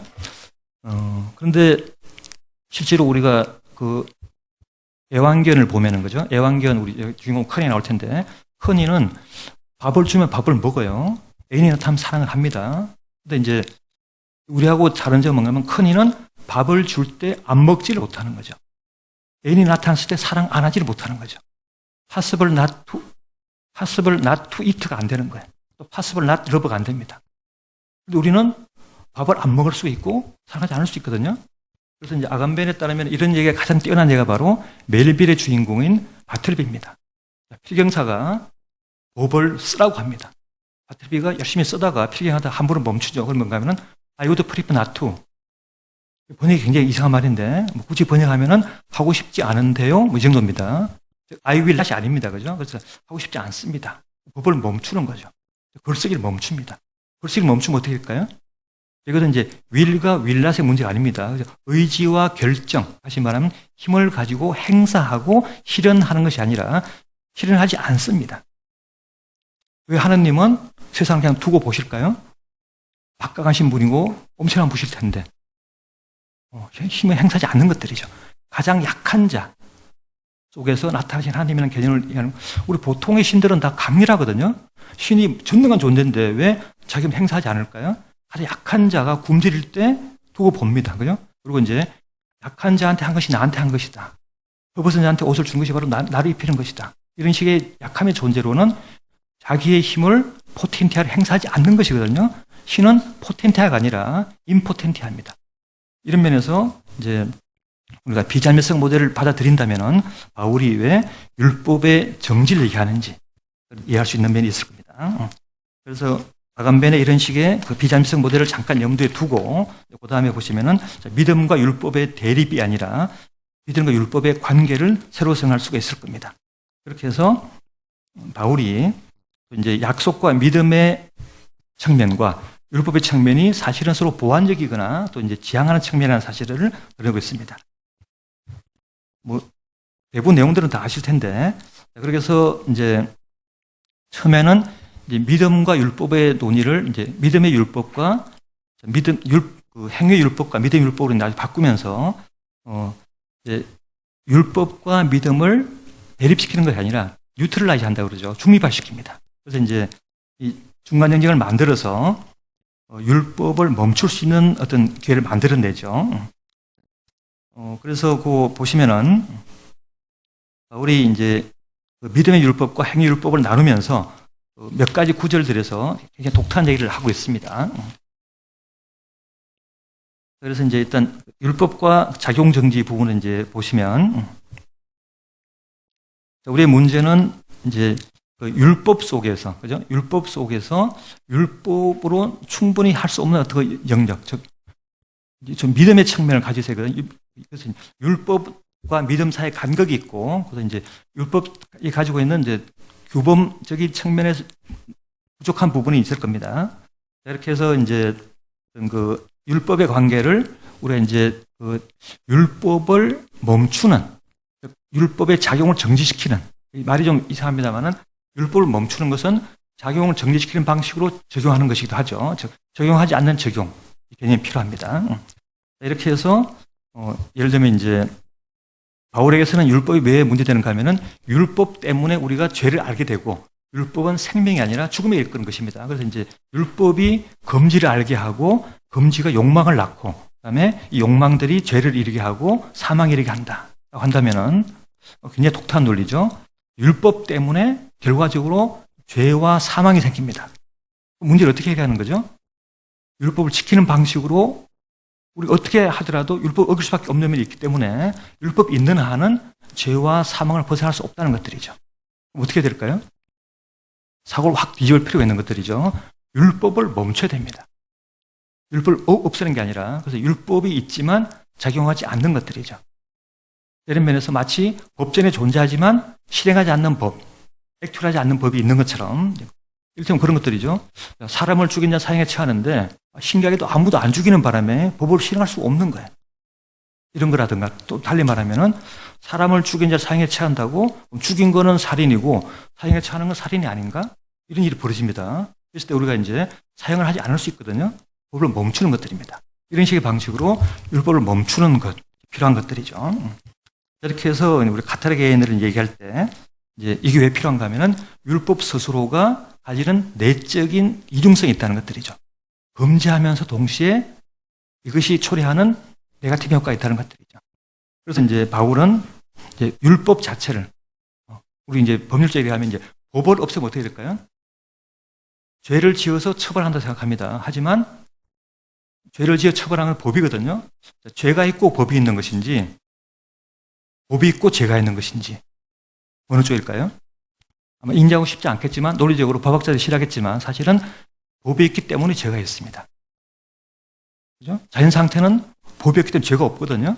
그런데 실제로 우리가 그 애완견을 보면은, 그죠? 애완견, 우리 주인공 커니 나올 텐데, 커니는 밥을 주면 밥을 먹어요. 애인이 나타나면 사랑을 합니다. 근데 이제 우리하고 다른 점은 뭐냐면, 커니는 밥을 줄 때 안 먹지를 못하는 거죠. 애인이 나타났을 때 사랑 안 하지를 못하는 거죠. possible not to eat가 안 되는 거예요. 또 possible not love가 안 됩니다. 근데 우리는 밥을 안 먹을 수 있고 사랑하지 않을 수 있거든요. 그래서 이제 아간벤에 따르면 이런 얘기가 가장 뛰어난 얘가 바로 멜빌의 주인공인 바틀비입니다. 필경사가 법을 쓰라고 합니다. 바틀비가 열심히 쓰다가 필경하다 함부로 멈추죠. 그러면 뭔가 하면은 I would prefer not to. 번역이 굉장히 이상한 말인데, 굳이 번역하면은 하고 싶지 않은데요? 이 정도입니다. I will not이 아닙니다. 그죠? 그래서 하고 싶지 않습니다. 법을 멈추는 거죠. 글쓰기를 멈춥니다. 글쓰기를 멈추면 어떻게 될까요? 이것은 이제 will과 will not의 문제가 아닙니다. 그래서 의지와 결정, 다시 말하면 힘을 가지고 행사하고 실현하는 것이 아니라 실현하지 않습니다. 왜 하느님은 세상을 그냥 두고 보실까요? 막강하신 분이고 엄청난 분이실 텐데 힘을 행사하지 않는 것들이죠. 가장 약한 자 속에서 나타나신 하나님이라는 개념을 이해하는, 우리 보통의 신들은 다 강렬하거든요. 신이 전능한 존재인데 왜 자기 힘을 행사하지 않을까요? 가장 약한 자가 굶주릴 때 두고 봅니다. 그죠? 그리고 이제 약한 자한테 한 것이 나한테 한 것이다. 벗은 자한테 옷을 준 것이 바로 나를 입히는 것이다. 이런 식의 약함의 존재로는 자기의 힘을 포텐티아를 행사하지 않는 것이거든요. 신은 포텐티아가 아니라 임포텐티아입니다. 이런 면에서 이제 우리가 비자멸성 모델을 받아들인다면은 바울이 왜 율법의 정지를 얘기하는지 이해할 수 있는 면이 있을 겁니다. 그래서 아간벤의 이런 식의 그 비자멸성 모델을 잠깐 염두에 두고 그 다음에 보시면은 믿음과 율법의 대립이 아니라 믿음과 율법의 관계를 새로 생각할 수가 있을 겁니다. 그렇게 해서 바울이 이제 약속과 믿음의 측면과 율법의 측면이 사실은 서로 보완적이거나 또 이제 지향하는 측면이라는 사실을 드러내고 있습니다. 뭐 대부분 내용들은 다 아실 텐데, 그렇게 해서 이제 처음에는 이제 믿음과 율법의 논의를 이제 믿음의 율법과 행위 율법과 믿음의 율법으로 나중에 바꾸면서 이제 율법과 믿음을 대립시키는 것이 아니라 뉴트럴라이즈 한다고 그러죠. 중립화시킵니다. 그래서 이제 이 중간 정직을 만들어서 율법을 멈출 수 있는 어떤 기회를 만들어내죠. 그래서 그 보시면은 우리 이제 그 믿음의 율법과 행위 율법을 나누면서 몇 가지 구절을 들여서 굉장히 독특한 얘기를 하고 있습니다. 그래서 이제 일단 율법과 작용 정지 부분을 이제 보시면 우리의 문제는 이제 그 율법 속에서, 그죠? 율법 속에서 율법으로 충분히 할 수 없는 어떤 영역, 즉, 좀 믿음의 측면을 가지고 있어요. 그래서 율법과 믿음 사이에 간격이 있고, 그래서 이제 율법이 가지고 있는 이제 규범적인 측면에서 부족한 부분이 있을 겁니다. 이렇게 해서 이제 그 율법의 관계를 우리가 이제 그 율법을 멈추는, 율법의 작용을 정지시키는, 말이 좀 이상합니다만은 율법을 멈추는 것은 작용을 정지시키는 방식으로 적용하는 것이기도 하죠. 즉, 적용하지 않는 적용, 이 개념이 필요합니다. 이렇게 해서 예를 들면 이제 바울에게서는 율법이 왜 문제되는가 하면은 율법 때문에 우리가 죄를 알게 되고 율법은 생명이 아니라 죽음에 이끄는 것입니다. 그래서 이제 율법이 금지를 알게 하고 금지가 욕망을 낳고 그다음에 이 욕망들이 죄를 이르게 하고 사망에 이르게 한다. 한다면은 굉장히 독특한 논리죠. 율법 때문에 결과적으로 죄와 사망이 생깁니다. 문제를 어떻게 해결하는 거죠? 율법을 지키는 방식으로 우리 어떻게 하더라도 율법 어길 수밖에 없는 면이 있기 때문에 율법 있는 한은 죄와 사망을 벗어날 수 없다는 것들이죠. 어떻게 될까요? 사고를 확 뒤집을 필요가 있는 것들이죠. 율법을 멈춰야 됩니다. 율법을 없애는 게 아니라 그래서 율법이 있지만 작용하지 않는 것들이죠. 이런 면에서 마치 법전에 존재하지만 실행하지 않는 법, 액투하지 않는 법이 있는 것처럼 이를테면 그런 것들이죠. 사람을 죽인 자 사형에 처하는데 신기하게도 아무도 안 죽이는 바람에 법을 실행할 수 없는 거예요. 이런 거라든가 또 달리 말하면은 사람을 죽인 자 사형에 처한다고 죽인 거는 살인이고 사형에 처하는 건 살인이 아닌가? 이런 일이 벌어집니다. 그랬을 때 우리가 이제 사형을 하지 않을 수 있거든요. 법을 멈추는 것들입니다. 이런 식의 방식으로 율법을 멈추는 것, 필요한 것들이죠. 이렇게 해서 우리 카타르 개인을 얘기할 때 이제 이게 왜 필요한가 하면은 율법 스스로가 가지는 내적인 이중성이 있다는 것들이죠. 범죄하면서 동시에 이것이 초래하는 네거티브 효과가 있다는 것들이죠. 그래서 이제 바울은 이제 율법 자체를 우리 이제 법률적으로 하면 이제 법을 없애면 어떻게 될까요? 죄를 지어서 처벌한다 생각합니다. 하지만 죄를 지어 처벌하는 건 법이거든요. 죄가 있고 법이 있는 것인지 법이 있고 죄가 있는 것인지 어느 쪽일까요? 아마 인지하고 싶지 않겠지만 논리적으로 법학자들이 싫어하겠지만 사실은 법이 있기 때문에 죄가 있습니다. 그죠? 자연 상태는 법이 없기 때문에 죄가 없거든요.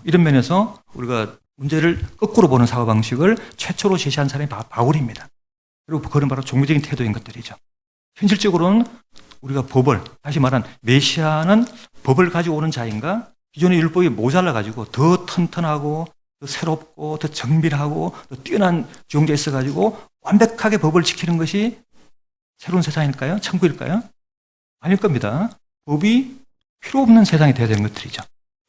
이런 면에서 우리가 문제를 거꾸로 보는 사고방식을 최초로 제시한 사람이 바울입니다. 그리고 그런 바로 종교적인 태도인 것들이죠. 현실적으로는 우리가 법을, 다시 말한 메시아는 법을 가지고 오는 자인가? 기존의 율법이 모자라가지고 더 튼튼하고 더 새롭고 더 정밀하고 더 뛰어난 주용자 있어가지고 완벽하게 법을 지키는 것이 새로운 세상일까요? 천국일까요? 아닐 겁니다. 법이 필요 없는 세상이 되어야 되는 것들이죠.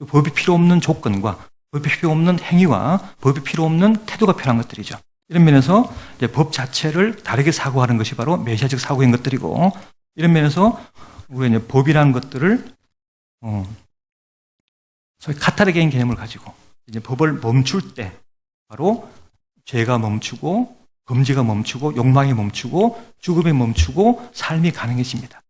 법이 필요 없는 조건과 법이 필요 없는 행위와 법이 필요 없는 태도가 필요한 것들이죠. 이런 면에서 이제 법 자체를 다르게 사고하는 것이 바로 메시아적 사고인 것들이고 이런 면에서 우리가 이제 법이라는 것들을 소위 카타르게인 개념을 가지고 이제 법을 멈출 때 바로 죄가 멈추고 금지가 멈추고 욕망이 멈추고 죽음이 멈추고 삶이 가능해집니다.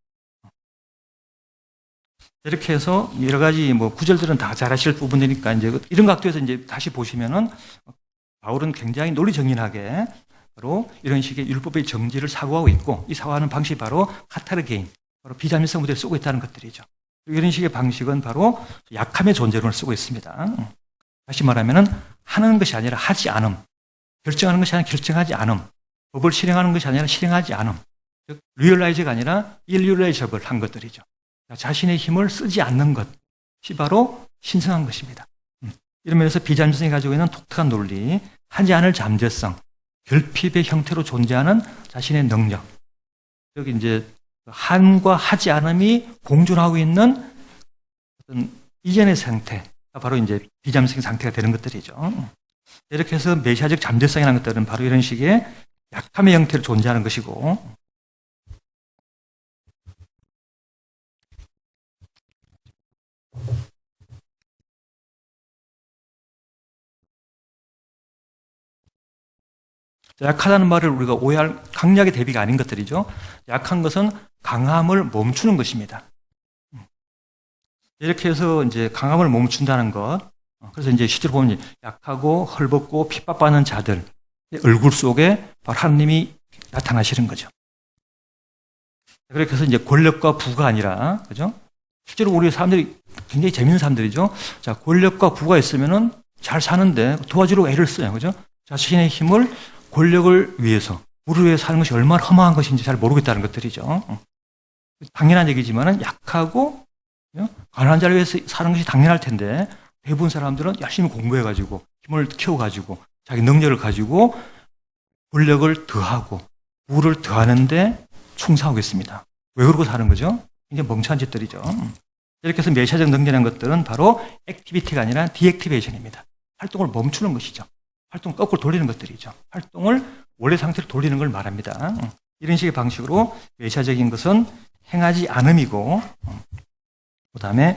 이렇게 해서 여러 가지 뭐 구절들은 다 잘 아실 부분이니까 이제 이런 각도에서 이제 다시 보시면은 바울은 굉장히 논리정연하게 바로 이런 식의 율법의 정지를 사고하고 있고, 이 사고하는 방식이 바로 카타르게인, 바로 비자민성 모델을 쓰고 있다는 것들이죠. 이런 식의 방식은 바로 약함의 존재론을 쓰고 있습니다. 다시 말하면은 하는 것이 아니라 하지 않음, 결정하는 것이 아니라 결정하지 않음, 법을 실행하는 것이 아니라 실행하지 않음, 즉 리얼라이즈가 아니라 일리얼라이저블 한 것들이죠. 자신의 힘을 쓰지 않는 것이 바로 신성한 것입니다. 이런 면에서 비자민성이 가지고 있는 독특한 논리, 하지 않을 잠재성, 결핍의 형태로 존재하는 자신의 능력, 즉 이제 함과 하지 않음이 공존하고 있는 어떤 이전의 상태가 바로 이제 비잠성 상태가 되는 것들이죠. 이렇게 해서 메시아적 잠재성이라는 것들은 바로 이런 식의 약함의 형태로 존재하는 것이고, 약하다는 말을 우리가 오해할 강약의 대비가 아닌 것들이죠. 약한 것은 강함을 멈추는 것입니다. 이렇게 해서 이제 강함을 멈춘다는 것. 그래서 이제 실제로 보면 약하고 헐벗고 핍박받는 자들 얼굴 속에 바로 하나님이 나타나시는 거죠. 그렇게 해서 이제 권력과 부가 아니라, 그죠? 실제로 우리 사람들이 굉장히 재밌는 사람들이죠. 자, 권력과 부가 있으면은 잘 사는데 도와주려고 애를 써요. 그죠? 자신의 힘을 권력을 위해서, 부를 위해서 사는 것이 얼마나 허망한 것인지 잘 모르겠다는 것들이죠. 당연한 얘기지만은 약하고 가난한 자를 위해서 사는 것이 당연할 텐데, 대부분 사람들은 열심히 공부해가지고 힘을 키워가지고 자기 능력을 가지고 권력을 더하고 부를 더하는데 충성하고 있습니다. 왜 그러고 사는 거죠? 굉장히 멍청한 짓들이죠. 이렇게 해서 메시아적 능력이라는 것들은 바로 액티비티가 아니라 디액티베이션입니다. 활동을 멈추는 것이죠. 활동을 거꾸로 돌리는 것들이죠. 활동을 원래 상태로 돌리는 걸 말합니다. 이런 식의 방식으로 메시아적인 것은 행하지 않음이고, 그 다음에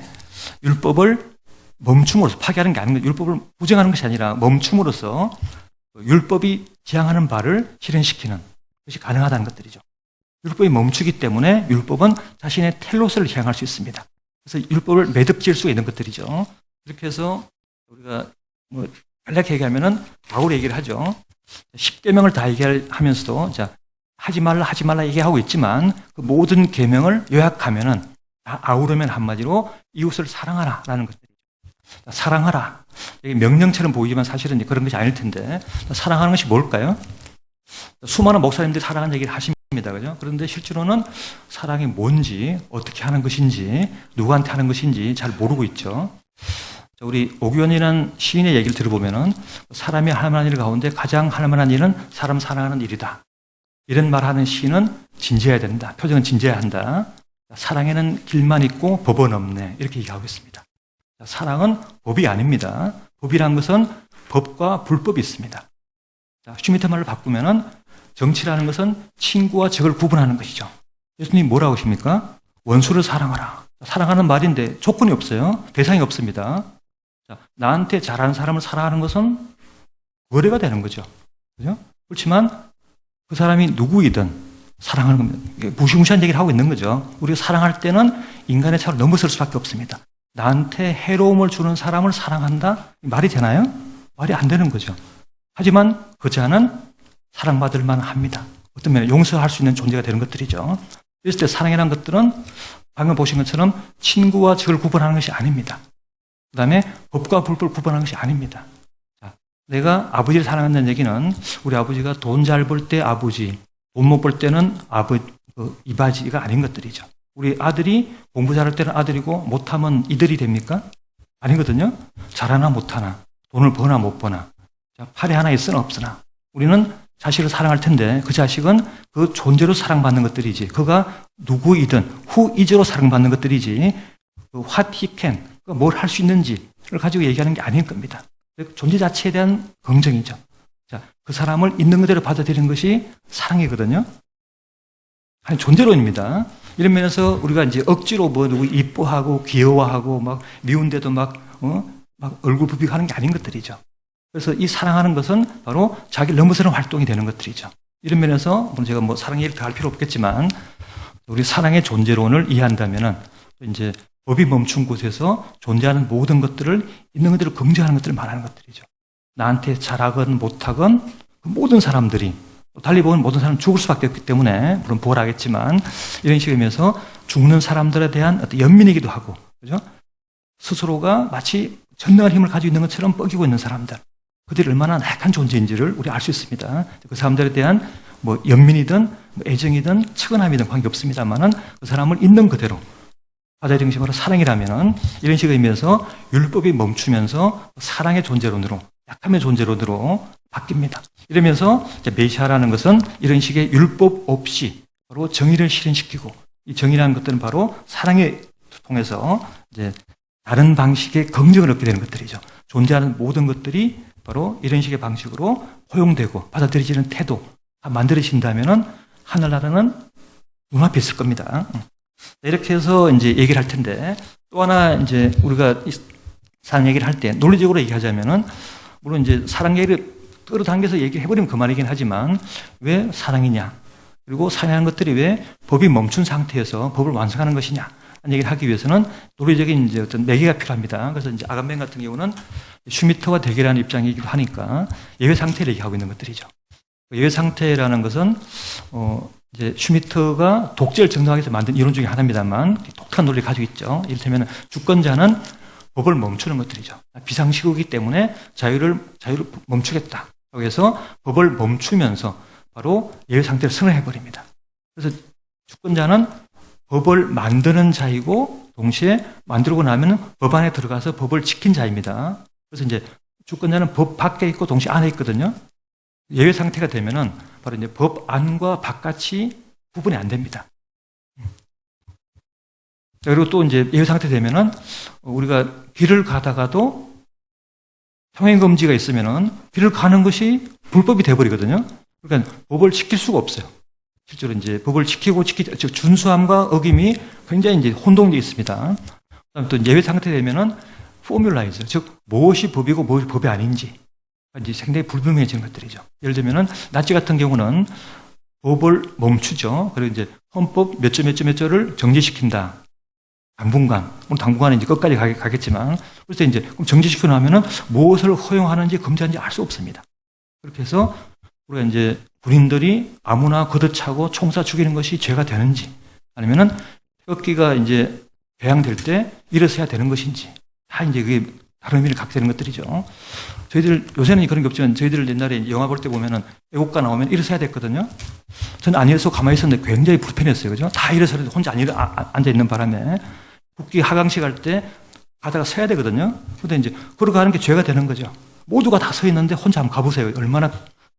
율법을 멈춤으로써, 파괴하는 게 아닌 것, 율법을 부정하는 것이 아니라 멈춤으로써 율법이 지향하는 바를 실현시키는 것이 가능하다는 것들이죠. 율법이 멈추기 때문에 율법은 자신의 텔로스를 향할 수 있습니다. 그래서 율법을 매듭지을 수 있는 것들이죠. 이렇게 해서 우리가 뭐 간략히 얘기하면은 바울 얘기를 하죠. 10계명을 다 얘기하면서도 자, 하지 말라 얘기하고 있지만 그 모든 계명을 요약하면은 다 아우르면 한마디로 이웃을 사랑하라라는 것들이죠. 사랑하라. 이게 명령처럼 보이지만 사실은 그런 것이 아닐 텐데, 사랑하는 것이 뭘까요? 수많은 목사님들이 사랑하는 얘기를 하십니다. 그죠? 그런데 실제로는 사랑이 뭔지, 어떻게 하는 것인지, 누구한테 하는 것인지 잘 모르고 있죠. 우리 오규원이라는 시인의 얘기를 들어보면은 사람이 할 만한 일 가운데 가장 할 만한 일은 사람 사랑하는 일이다. 이런 말하는 시인은 진지해야 된다. 표정은 진지해야 한다. 사랑에는 길만 있고 법은 없네. 이렇게 얘기하고 있습니다. 사랑은 법이 아닙니다. 법이란 것은 법과 불법이 있습니다. 슈미트 말로 바꾸면은 정치라는 것은 친구와 적을 구분하는 것이죠. 예수님이 뭐라고 하십니까? 원수를 사랑하라. 사랑하는 말인데 조건이 없어요. 대상이 없습니다. 나한테 잘하는 사람을 사랑하는 것은 거래가 되는 거죠. 그죠? 그렇지만 그 사람이 누구이든 사랑하는 겁니다. 무시무시한 얘기를 하고 있는 거죠. 우리가 사랑할 때는 인간의 차를 넘어설 수밖에 없습니다. 나한테 해로움을 주는 사람을 사랑한다? 말이 되나요? 말이 안 되는 거죠. 하지만 그 자는 사랑받을 만합니다. 어떤 면에 용서할 수 있는 존재가 되는 것들이죠. 그랬을 때 사랑이라는 것들은 방금 보신 것처럼 친구와 적을 구분하는 것이 아닙니다. 그 다음에 법과 불법을 구분하는 것이 아닙니다. 자, 내가 아버지를 사랑한다는 얘기는 우리 아버지가 돈 잘 벌 때 아버지, 돈 못 벌 때는 이바지가 아닌 것들이죠. 우리 아들이 공부 잘할 때는 아들이고 못하면 이들이 됩니까? 아니거든요. 잘하나 못하나, 돈을 버나 못 버나, 팔에 하나 있으나 없으나 우리는 자식을 사랑할 텐데 그 자식은 그 존재로 사랑받는 것들이지, 그가 누구이든 who-is로 사랑받는 것들이지, what he can, 뭘 할 수 있는지를 가지고 얘기하는 게 아닐 겁니다. 존재 자체에 대한 긍정이죠. 자, 그 사람을 있는 그대로 받아들이는 것이 사랑이거든요. 아니, 존재론입니다. 이런 면에서 우리가 이제 억지로 뭐 누구 이뻐하고 귀여워하고 막 미운데도 막 얼굴 부비하는 게 아닌 것들이죠. 그래서 이 사랑하는 것은 바로 자기를 넘어서는 활동이 되는 것들이죠. 이런 면에서 제가 뭐 사랑 얘기를 다 할 필요 없겠지만 우리 사랑의 존재론을 이해한다면은 이제 법이 멈춘 곳에서 존재하는 모든 것들을 있는 그대로 긍정하는 것들을 말하는 것들이죠. 나한테 잘하건 못하건 그 모든 사람들이 달리 보면 모든 사람은 죽을 수밖에 없기 때문에 물론 부활하겠지만 이런 식이면서 죽는 사람들에 대한 어떤 연민이기도 하고 그죠? 스스로가 마치 전능한 힘을 가지고 있는 것처럼 뻐기고 있는 사람들 그들이 얼마나 나약한 존재인지를 우리 알 수 있습니다. 그 사람들에 대한 뭐 연민이든 뭐 애정이든 측은함이든 관계없습니다만은 그 사람을 있는 그대로 받아들이는 것이 바로 사랑이라면은 이런 식의 의미에서 율법이 멈추면서 사랑의 존재론으로 약함의 존재론으로 바뀝니다. 이러면서 이제 메시아라는 것은 이런 식의 율법 없이 바로 정의를 실현시키고 이 정의라는 것들은 바로 사랑에 통해서 이제 다른 방식의 긍정을 얻게 되는 것들이죠. 존재하는 모든 것들이 바로 이런 식의 방식으로 허용되고 받아들여지는 태도 만들어진다면은 하늘나라는 눈앞에 있을 겁니다. 이렇게 해서 이제 얘기를 할 텐데 또 하나 이제 우리가 사랑 얘기를 할 때 논리적으로 얘기하자면은 물론 이제 사랑 얘기를 끌어당겨서 얘기해버리면 그만이긴 하지만 왜 사랑이냐 그리고 사랑하는 것들이 왜 법이 멈춘 상태에서 법을 완성하는 것이냐 하는 얘기를 하기 위해서는 논리적인 이제 어떤 매개가 필요합니다. 그래서 이제 아간벤 같은 경우는 슈미트와 대결하는 입장이기도 하니까 예외 상태를 얘기하고 있는 것들이죠. 예외 상태라는 것은 이제 슈미트가 독재를 정당하기 위해서 만든 이론 중에 하나입니다만 독특한 논리를 가지고 있죠. 이를테면 주권자는 법을 멈추는 것들이죠. 비상시국이기 때문에 자유를 멈추겠다. 그래서 법을 멈추면서 바로 예외 상태를 선언해버립니다. 그래서 주권자는 법을 만드는 자이고 동시에 만들고 나면 법 안에 들어가서 법을 지킨 자입니다. 그래서 이제 주권자는 법 밖에 있고 동시에 안에 있거든요. 예외 상태가 되면은 바로 이제 법 안과 바깥이 구분이 안 됩니다. 그리고 또 이제 예외 상태 되면은 우리가 길을 가다가도 평행 금지가 있으면은 길을 가는 것이 불법이 돼버리거든요. 그러니까 법을 지킬 수가 없어요. 실제로 이제 법을 지키고 즉 준수함과 어김이 굉장히 이제 혼동되어 있습니다. 그다음 또 예외 상태 되면은 포뮬라이즈, 즉 무엇이 법이고 무엇이 법이 아닌지 이제 상당히 불분명해지는 것들이죠. 예를 들면은 나치 같은 경우는 법을 멈추죠. 그리고 이제 헌법 몇 절을 정지시킨다. 당분간, 물론 당분간은 이제 끝까지 가겠지만, 그래서 이제 정지시키고 나면은 무엇을 허용하는지 금지하는지 알 수 없습니다. 그렇게 해서 우리가 이제 군인들이 아무나 걷어차고 총쏴 죽이는 것이 죄가 되는지, 아니면은 태극기가 이제 배양될 때 일어서야 되는 것인지, 다 이제 그게 다른 의미를 갖게 되는 것들이죠. 저희들 요새는 그런 게 없지만 저희들 옛날에 영화 볼 때 보면은 애국가 나오면 일어서야 됐거든요. 저는 안 일어서 가만히 있었는데 굉장히 불편했어요. 그죠? 다 일어서는데 혼자 앉아 있는 바람에 국기 하강식 할 때 가다가 서야 되거든요. 근데 이제 걸어가는 게 죄가 되는 거죠. 모두가 다 서 있는데 혼자 한번 가보세요. 얼마나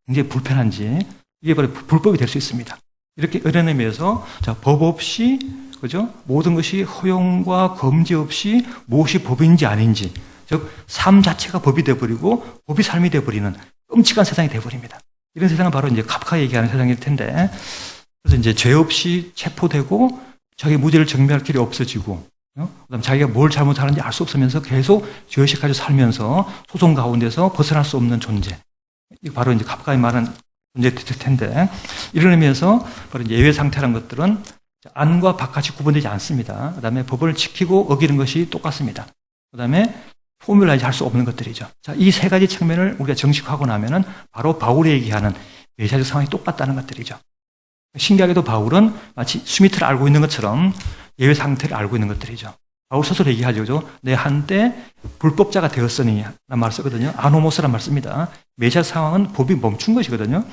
굉장히 불편한지. 이게 바로 불법이 될 수 있습니다. 이렇게 이런 의미에서 자, 법 없이 그죠? 모든 것이 허용과 금지 없이 무엇이 법인지 아닌지, 즉 삶 자체가 법이 되어버리고 법이 삶이 되어버리는 끔찍한 세상이 되어버립니다. 이런 세상은 바로 이제 카프카 얘기하는 세상일 텐데, 그래서 이제 죄 없이 체포되고 자기 무죄를 증명할 길이 없어지고, 그다음 자기가 뭘 잘못하는지 알 수 없으면서 계속 죄의식 가지고 살면서 소송 가운데서 벗어날 수 없는 존재. 이게 바로 이제 카프카의 말은 존재일 텐데, 이런 의미에서 바로 이제 예외 상태라는 것들은 안과 바깥이 구분되지 않습니다. 그 다음에 법을 지키고 어기는 것이 똑같습니다. 그 다음에 포뮬라이즈 할 수 없는 것들이죠. 자, 이 세 가지 측면을 우리가 정식하고 나면은 바로 바울이 얘기하는 메시아적 상황이 똑같다는 것들이죠. 신기하게도 바울은 마치 스미트를 알고 있는 것처럼 예외 상태를 알고 있는 것들이죠. 바울 스스로 얘기하죠. 그죠? 내 한때 불법자가 되었으니 라는 말을 쓰거든요. 아노모스라는 말을 씁니다. 메시아 상황은 법이 멈춘 것이거든요.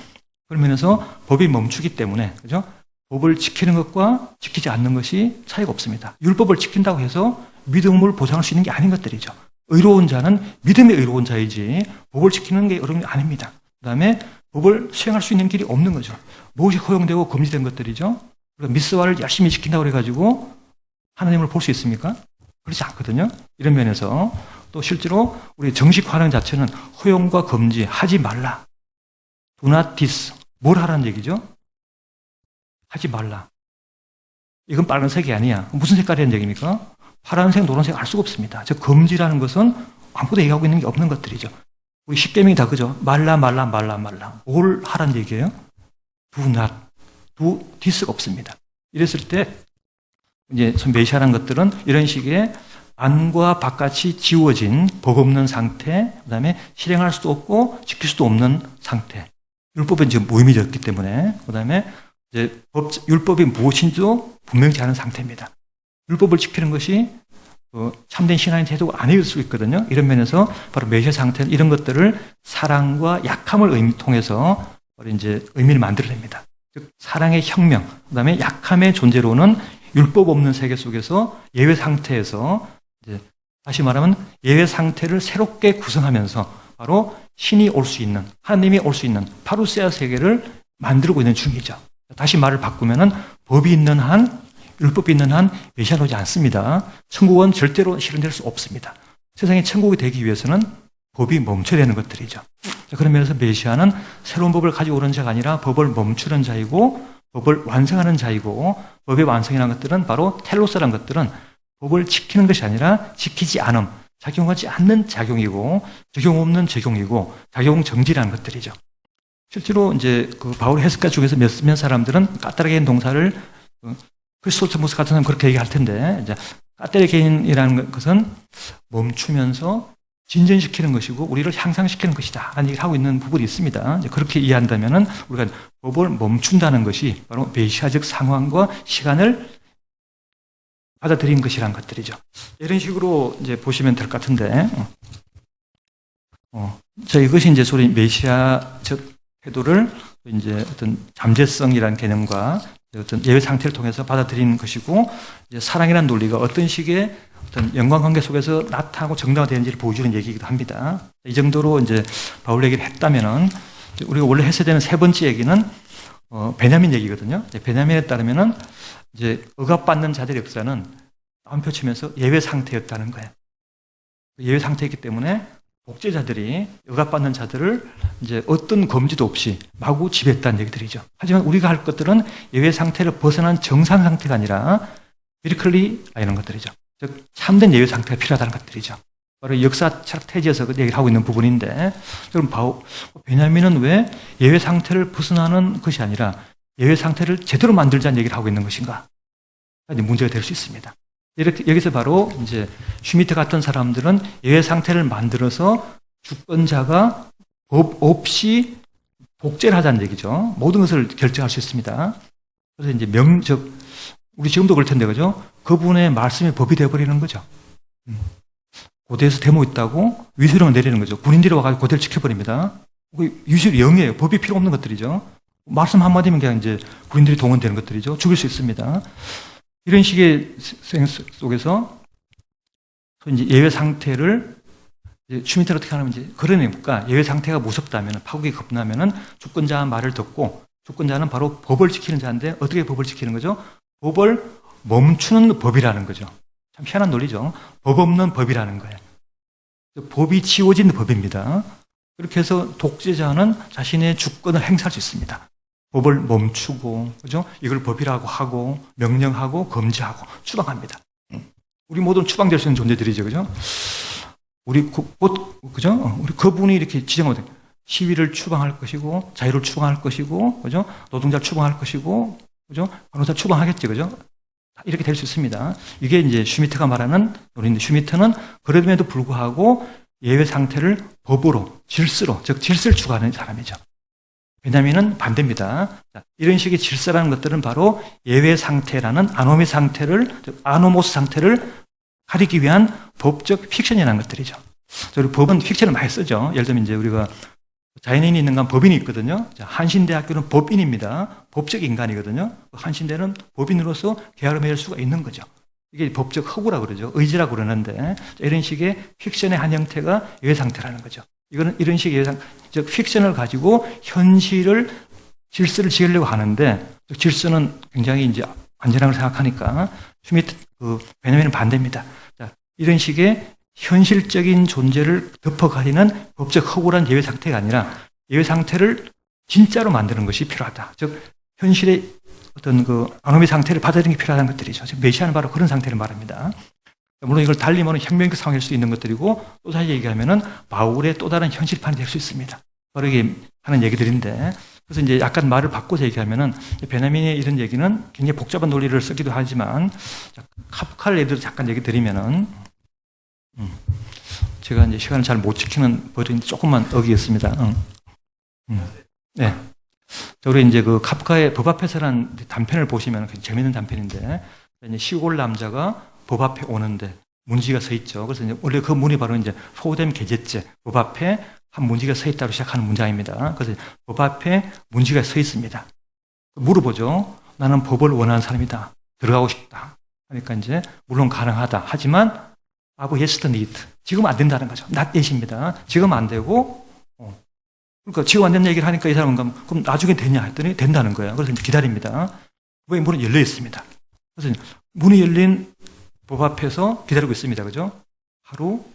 그러면서 법이 멈추기 때문에, 그죠? 법을 지키는 것과 지키지 않는 것이 차이가 없습니다. 율법을 지킨다고 해서 믿음을 보장할 수 있는 게 아닌 것들이죠. 의로운 자는 믿음의 의로운 자이지 법을 지키는 게 어려운 게 아닙니다. 그 다음에 법을 수행할 수 있는 길이 없는 거죠. 무엇이 허용되고 금지된 것들이죠. 그러니까 미스와를 열심히 지킨다고 해가지고 하나님을 볼 수 있습니까? 그렇지 않거든요. 이런 면에서 또 실제로 우리 정식화하는 자체는 허용과 금지, 하지 말라. Do not this. 뭘 하라는 얘기죠? 하지 말라. 이건 빨간색이 아니야. 무슨 색깔이라는 얘기입니까? 파란색, 노란색 알 수가 없습니다. 즉 금지라는 것은 아무것도 얘기하고 있는 게 없는 것들이죠. 우리 십계명이 다 그죠? 말라. 뭘 하라는 얘기예요? Do not. Do this가 없습니다. 이랬을 때 이제 메시아라는 것들은 이런 식의 안과 바깥이 지워진 법 없는 상태, 그다음에 실행할 수도 없고 지킬 수도 없는 상태. 율법은 지금 무의미졌기 때문에, 그다음에 이제 율법이 무엇인지도 분명치 않은 상태입니다. 율법을 지키는 것이 참된 신앙의 태도가 아닐 수 있거든요. 이런 면에서 바로 메시아 상태는 이런 것들을 사랑과 약함을 통해서 이제 의미를 만들어냅니다. 즉 사랑의 혁명, 그다음에 약함의 존재로는 율법 없는 세계 속에서 예외 상태에서 이제 다시 말하면 예외 상태를 새롭게 구성하면서 바로 신이 올 수 있는, 하나님이 올 수 있는 파루세아 세계를 만들고 있는 중이죠. 다시 말을 바꾸면은 법이 있는 한, 율법이 있는 한 메시아는 오지 않습니다. 천국은 절대로 실현될 수 없습니다. 세상에 천국이 되기 위해서는 법이 멈춰야 되는 것들이죠. 그런 면에서 메시아는 새로운 법을 가지고 오는 자가 아니라 법을 멈추는 자이고 법을 완성하는 자이고, 법의 완성이라는 것들은 바로 텔로스라는 것들은 법을 지키는 것이 아니라 지키지 않음, 작용하지 않는 작용이고 적용 없는 적용이고 작용 정지라는 것들이죠. 실제로 이제 그 바울 해석가 중에서 몇몇 사람들은 까따르게인 동사를 크리스토스모스 같은 사람 그렇게 얘기할 텐데, 이제 까따르게인이라는 것은 멈추면서 진전시키는 것이고 우리를 향상시키는 것이다 라는 얘기를 하고 있는 부분이 있습니다. 이제 그렇게 이해한다면은 우리가 법을 멈춘다는 것이 바로 메시아적 상황과 시간을 받아들인 것이란 것들이죠. 이런 식으로 이제 보시면 될 것 같은데, 자, 이것이 이제 소위 메시아적 태도를 이제 어떤 잠재성이라는 개념과 어떤 예외 상태를 통해서 받아들이는 것이고, 이제 사랑이라는 논리가 어떤 식의 어떤 연관 관계 속에서 나타나고 정당화되는지를 보여주는 얘기이기도 합니다. 이 정도로 이제 바울 얘기를 했다면은 우리가 원래 했어야 되는 세 번째 얘기는 베냐민 얘기거든요. 베냐민에 따르면은 이제 억압받는 자들의 역사는 다운표 치면서 예외 상태였다는 거예요. 예외 상태이기 때문에 복제자들이 억압받는 자들을 이제 어떤 검지도 없이 마구 지배했다는 얘기들이죠. 하지만 우리가 할 것들은 예외 상태를 벗어난 정상 상태가 아니라 미리클리 이런 것들이죠. 즉 참된 예외 상태가 필요하다는 것들이죠. 바로 역사 철학 태지에서 그 얘기를 하고 있는 부분인데, 그럼 베냐민은 왜 예외 상태를 벗어나는 것이 아니라 예외 상태를 제대로 만들자는 얘기를 하고 있는 것인가? 문제가 될 수 있습니다. 이렇게 여기서 바로 이제 슈미트 같은 사람들은 예외 상태를 만들어서 주권자가 법 없이 복제를 하자는 얘기죠. 모든 것을 결정할 수 있습니다. 그래서 이제 우리 지금도 그럴 텐데, 그죠? 그분의 말씀이 법이 되어버리는 거죠. 고대에서 데모 있다고 위수령을 내리는 거죠. 군인들이 와가지고 고대를 지켜버립니다. 유실이 영이에요. 법이 필요 없는 것들이죠. 말씀 한마디면 그냥 이제 군인들이 동원되는 것들이죠. 죽일 수 있습니다. 이런 식의 생 속에서 이제 예외 상태를 슈미트는 어떻게 하냐면 이제 그러니까 예외 상태가 무섭다면, 파국이 겁나면은 주권자 말을 듣고, 주권자는 바로 법을 지키는 자인데 어떻게 법을 지키는 거죠? 법을 멈추는 법이라는 거죠. 참 희한한 논리죠. 법 없는 법이라는 거예요. 법이 지워진 법입니다. 그렇게 해서 독재자는 자신의 주권을 행사할 수 있습니다. 법을 멈추고, 그죠? 이걸 법이라고 하고, 명령하고, 금지하고, 추방합니다. 우리 모두는 추방될 수 있는 존재들이죠, 그죠? 그죠? 우리 그분이 이렇게 지정하거든요. 시위를 추방할 것이고, 자유를 추방할 것이고, 그죠? 노동자를 추방할 것이고, 그죠? 간호사를 추방하겠죠, 그죠? 이렇게 될 수 있습니다. 이게 이제 슈미트가 말하는 논리인데, 슈미트는 그럼에도 불구하고 예외 상태를 법으로, 질서로, 즉 질서를 추구하는 사람이죠. 베냐민은 반대입니다. 이런 식의 질서라는 것들은 바로 예외 상태라는 아노미 상태를, 즉 아노모스 상태를 가리기 위한 법적 픽션이라는 것들이죠. 우리 법은 픽션을 많이 쓰죠. 예를 들면 이제 우리가 자연인이 있는가 하면 법인이 있거든요. 한신대학교는 법인입니다. 법적 인간이거든요. 한신대는 법인으로서 계약을 맺을 수가 있는 거죠. 이게 법적 허구라고 그러죠. 의지라고 그러는데, 이런 식의 픽션의 한 형태가 예외 상태라는 거죠. 이거는 이런 식의 예외 상태, 즉 픽션을 가지고 현실을, 질서를 지으려고 하는데, 질서는 굉장히 이제 안전한 걸 생각하니까 베냐민은 반대입니다. 자, 이런 식의 현실적인 존재를 덮어가리는 법적 허구란 예외 상태가 아니라 예외 상태를 진짜로 만드는 것이 필요하다. 즉 현실의 어떤 그 아노미 상태를 받아들이는 게 필요하다는 것들이죠. 즉 메시아는 바로 그런 상태를 말합니다. 물론 이걸 달리면 혁명적 상황일 수 있는 것들이고, 또 다시 얘기하면은 바울의 또 다른 현실판이 될 수 있습니다. 바로 이게 하는 얘기들인데, 그래서 이제 약간 말을 바꿔서 얘기하면은 베냐민의 이런 얘기는 굉장히 복잡한 논리를 쓰기도 하지만 카프카를 예를 들어 잠깐 얘기 드리면은 제가 이제 시간을 잘 못 지키는 버릇이 조금만 어기겠습니다. 네. 우리 이제 그 카프카의 법 앞에서라는 단편을 보시면 굉장히 재밌는 단편인데 이제 시골 남자가 법 앞에 오는데 문지기가 서 있죠. 그래서 이제 원래 그 문이 바로 이제 소뎀 계제째 법 앞에 한 문지기가 서 있다로 시작하는 문장입니다. 그래서 법 앞에 문지기가 서 있습니다. 물어보죠. 나는 법을 원하는 사람이다. 들어가고 싶다. 그러니까 이제 물론 가능하다. 하지만 아부 예스터 니트. 지금 안 된다는 거죠. not yet입니다. 지금 안 되고 그러니까 지금 안 된다는 얘기를 하니까 이 사람은 그럼 나중에 되냐 했더니 된다는 거예요. 그래서 이제 기다립니다. 법의 문은 열려 있습니다. 그래서 문이 열린 법 앞에서 기다리고 있습니다. 그죠? 하루,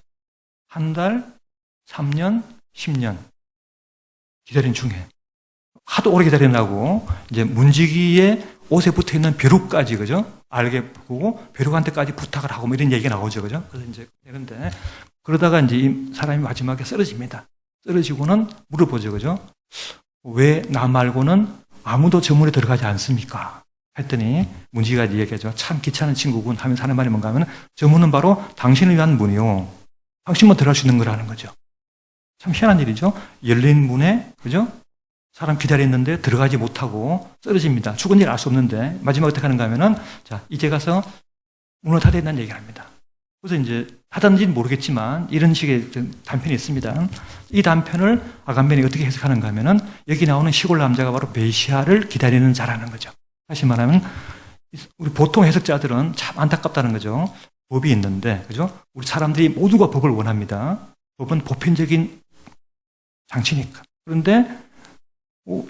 한 달, 3년, 10년 기다린 중에 하도 오래 기다리려고 이제 문지기의 옷에 붙어 있는 벼룩까지 그죠? 알게 보고 벼룩한테까지 부탁을 하고 뭐 이런 얘기가 나오죠. 그죠? 그래서 이제 그런데 그러다가 이제 이 사람이 마지막에 쓰러집니다. 쓰러지고는 물어보죠. 그죠? 왜 나 말고는 아무도 저 문에 들어가지 않습니까? 했더니 문지기가 얘기하죠. 참 귀찮은 친구군 하면서 하는 말이 뭔가 하면 저 문은 바로 당신을 위한 문이요. 당신만 들어갈 수 있는 거라는 거죠. 참 희한한 일이죠. 열린 문에 그죠? 사람 기다렸는데 들어가지 못하고 쓰러집니다. 죽은 일 알 수 없는데 마지막에 어떻게 하는가 하면은 자 이제 가서 문을 닫아야 된다는 얘기를 합니다. 그래서 이제 닫았는지는 모르겠지만 이런 식의 단편이 있습니다. 이 단편을 아간벤이 어떻게 해석하는가 하면은 여기 나오는 시골 남자가 바로 메시아를 기다리는 자라는 거죠. 다시 말하면 우리 보통 해석자들은 참 안타깝다는 거죠. 법이 있는데 그죠? 우리 사람들이 모두가 법을 원합니다. 법은 보편적인 장치니까. 그런데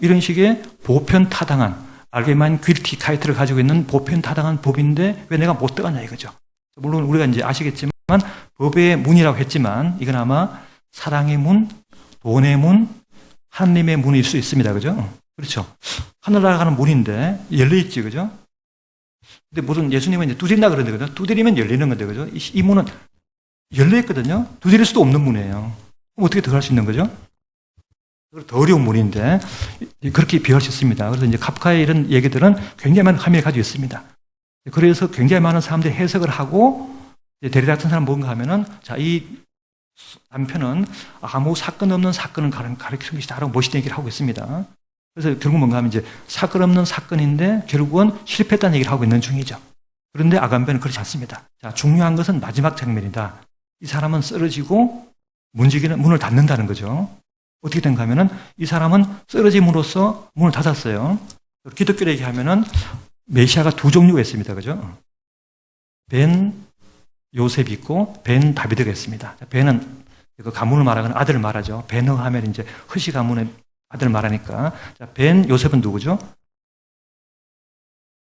이런 식의 보편타당한 알게만 퀼티 카이트를 가지고 있는 보편타당한 법인데 왜 내가 못 들어가냐 이거죠. 물론 우리가 이제 아시겠지만 법의 문이라고 했지만 이건 아마 사랑의 문, 돈의 문, 하나님의 문일 수 있습니다. 그죠? 그렇죠. 하늘나라 가는 문인데 열려있지. 그죠? 근데 무슨 예수님은 이제 두드린다 그러거든요. 두드리면 열리는 건데 그죠? 이 문은 열려있거든요. 두드릴 수도 없는 문이에요. 그럼 어떻게 들어갈 수 있는 거죠? 더 어려운 문인데 그렇게 비유할 수 있습니다. 그래서 이제 카프카의 이런 얘기들은 굉장히 많은 함의를 가지고 있습니다. 그래서 굉장히 많은 사람들이 해석을 하고 데리다 같은 사람 뭔가 하면은 자, 이 단편은 아무 사건 없는 사건을 가리키는 것이다라고 멋있는 얘기를 하고 있습니다. 그래서 결국 뭔가 하면 이제 사건 없는 사건인데 결국은 실패했다는 얘기를 하고 있는 중이죠. 그런데 아간벤은 그렇지 않습니다. 자, 중요한 것은 마지막 장면이다. 이 사람은 쓰러지고 문지기는 문을 닫는다는 거죠. 어떻게 된가 하면은 이 사람은 쓰러짐으로써 문을 닫았어요. 기독교 얘기하면은 메시아가 두 종류가 있습니다. 그죠? 벤 요셉이 있고 벤 다비드가 있습니다. 벤은 그 가문을 말하는 아들을 말하죠. 벤허 하면 이제 허시 가문의 아들을 말하니까. 자, 벤 요셉은 누구죠?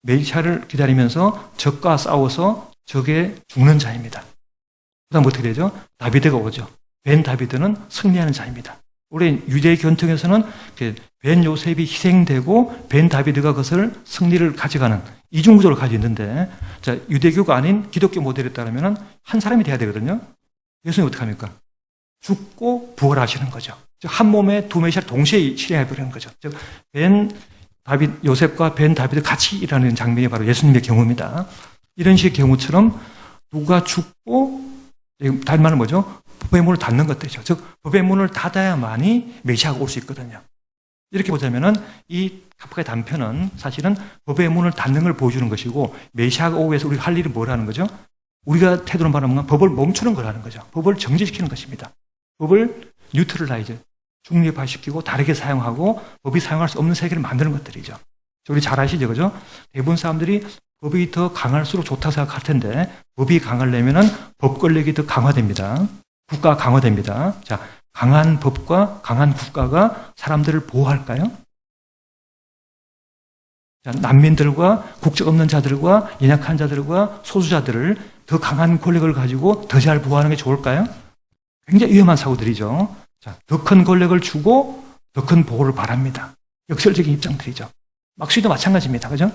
메시아를 기다리면서 적과 싸워서 적에 죽는 자입니다. 그 다음 어떻게 되죠? 다비드가 오죠. 벤 다비드는 승리하는 자입니다. 우리 유대 견통에서는 벤 요셉이 희생되고 벤 다비드가 그것을 승리를 가져가는 이중구조를 가지고 있는데 자, 유대교가 아닌 기독교 모델에 따르면 한 사람이 돼야 되거든요. 예수님이 어떻게 합니까? 죽고 부활하시는 거죠. 즉, 한 몸에 두 메시아를 동시에 실행해버리는 거죠. 즉, 요셉과 벤 다비드 같이 일하는 장면이 바로 예수님의 경우입니다. 이런 식의 경우처럼 누가 죽고 다른 말은 뭐죠? 법의 문을 닫는 것들이죠. 즉, 법의 문을 닫아야만이 메시아가 올 수 있거든요. 이렇게 보자면은 이 카프카의 단편은 사실은 법의 문을 닫는 걸 보여주는 것이고 메시아가 오기 위해서 우리가 할 일이 뭐라는 거죠? 우리가 태도로 말하면 법을 멈추는 거라는 거죠. 법을 정지시키는 것입니다. 법을 뉴트럴라이즈, 중립화시키고 다르게 사용하고 법이 사용할 수 없는 세계를 만드는 것들이죠. 우리 잘 아시죠? 그죠? 대부분 사람들이 법이 더 강할수록 좋다고 생각할 텐데 법이 강하려면은 법 권력이 더 강화됩니다. 국가가 강화됩니다. 자, 강한 법과 강한 국가가 사람들을 보호할까요? 자, 난민들과 국적 없는 자들과 연약한 자들과 소수자들을 더 강한 권력을 가지고 더 잘 보호하는 게 좋을까요? 굉장히 위험한 사고들이죠. 자, 더 큰 권력을 주고 더 큰 보호를 바랍니다. 역설적인 입장들이죠. 막수도 마찬가지입니다. 그죠?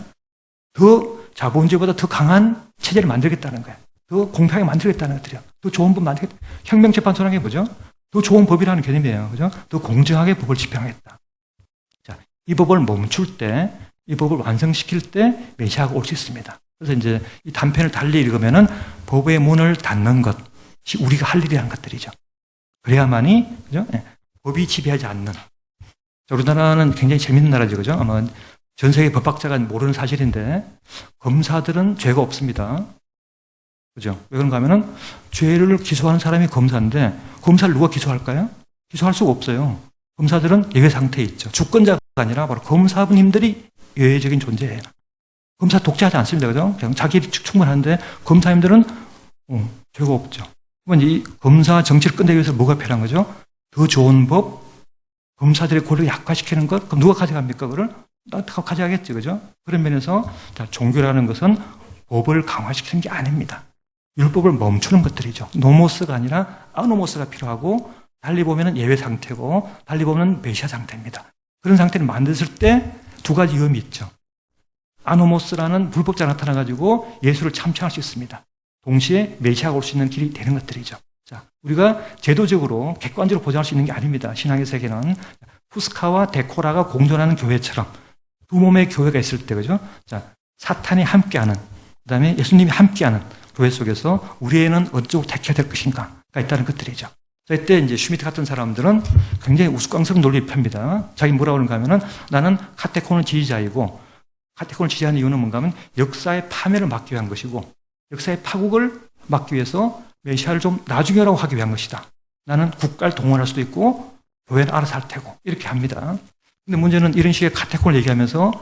더 자본주의보다 더 강한 체제를 만들겠다는 거예요. 더 공평하게 만들겠다는 것들이요. 더 좋은 법 만들겠다. 혁명재판소라는 게 뭐죠? 더 좋은 법이라는 개념이에요. 그죠? 더 공정하게 법을 집행하겠다. 자, 이 법을 멈출 때, 이 법을 완성시킬 때 메시아가 올 수 있습니다. 그래서 이제 이 단편을 달리 읽으면은 법의 문을 닫는 것이 우리가 할 일이라는 것들이죠. 그래야만이, 그죠? 예. 법이 지배하지 않는. 우리나라는 굉장히 재밌는 나라죠, 그죠? 아마 전 세계 법학자가 모르는 사실인데, 검사들은 죄가 없습니다. 그죠? 왜 그런가 하면은, 죄를 기소하는 사람이 검사인데, 검사를 누가 기소할까요? 기소할 수가 없어요. 검사들은 예외 상태에 있죠. 주권자가 아니라 바로 검사님들이 예외적인 존재예요. 검사 독재하지 않습니다. 그죠? 그냥 자기 충분한데, 검사님들은, 죄가 없죠. 그러면 이 검사 정치를 끝내기 위해서 뭐가 필요한 거죠? 더 좋은 법, 검사들의 권력을 약화시키는 것, 그럼 누가 가져갑니까? 그걸? 가져가겠죠. 그죠? 그런 면에서, 자, 종교라는 것은 법을 강화시키는 게 아닙니다. 율법을 멈추는 것들이죠. 노모스가 아니라 아노모스가 필요하고, 달리 보면 예외 상태고, 달리 보면 메시아 상태입니다. 그런 상태를 만들었을 때 두 가지 위험이 있죠. 아노모스라는 불법자가 나타나가지고 예수를 참여할 수 있습니다. 동시에 메시아가 올 수 있는 길이 되는 것들이죠. 자, 우리가 제도적으로 객관적으로 보장할 수 있는 게 아닙니다. 신앙의 세계는 푸스카와 데코라가 공존하는 교회처럼 두 몸의 교회가 있을 때, 그죠? 자, 사탄이 함께하는, 그 다음에 예수님이 함께하는 교회 속에서 우리에는 어쩌고 택해야 될 것인가가 있다는 것들이죠. 자, 이때 이제 슈미트 같은 사람들은 굉장히 우스꽝스러운 논리를 펴니다. 자기 뭐라고 그러는가 하면은 나는 카테콘을 지지자이고, 카테콘을 지지하는 이유는 뭔가 하면 역사의 파멸을 막기 위한 것이고, 역사의 파국을 막기 위해서 메시아를 좀 나중에라고 하기 위한 것이다. 나는 국가를 동원할 수도 있고 교회는 알아서 할 테고 이렇게 합니다. 근데 문제는 이런 식의 카테콘을 얘기하면서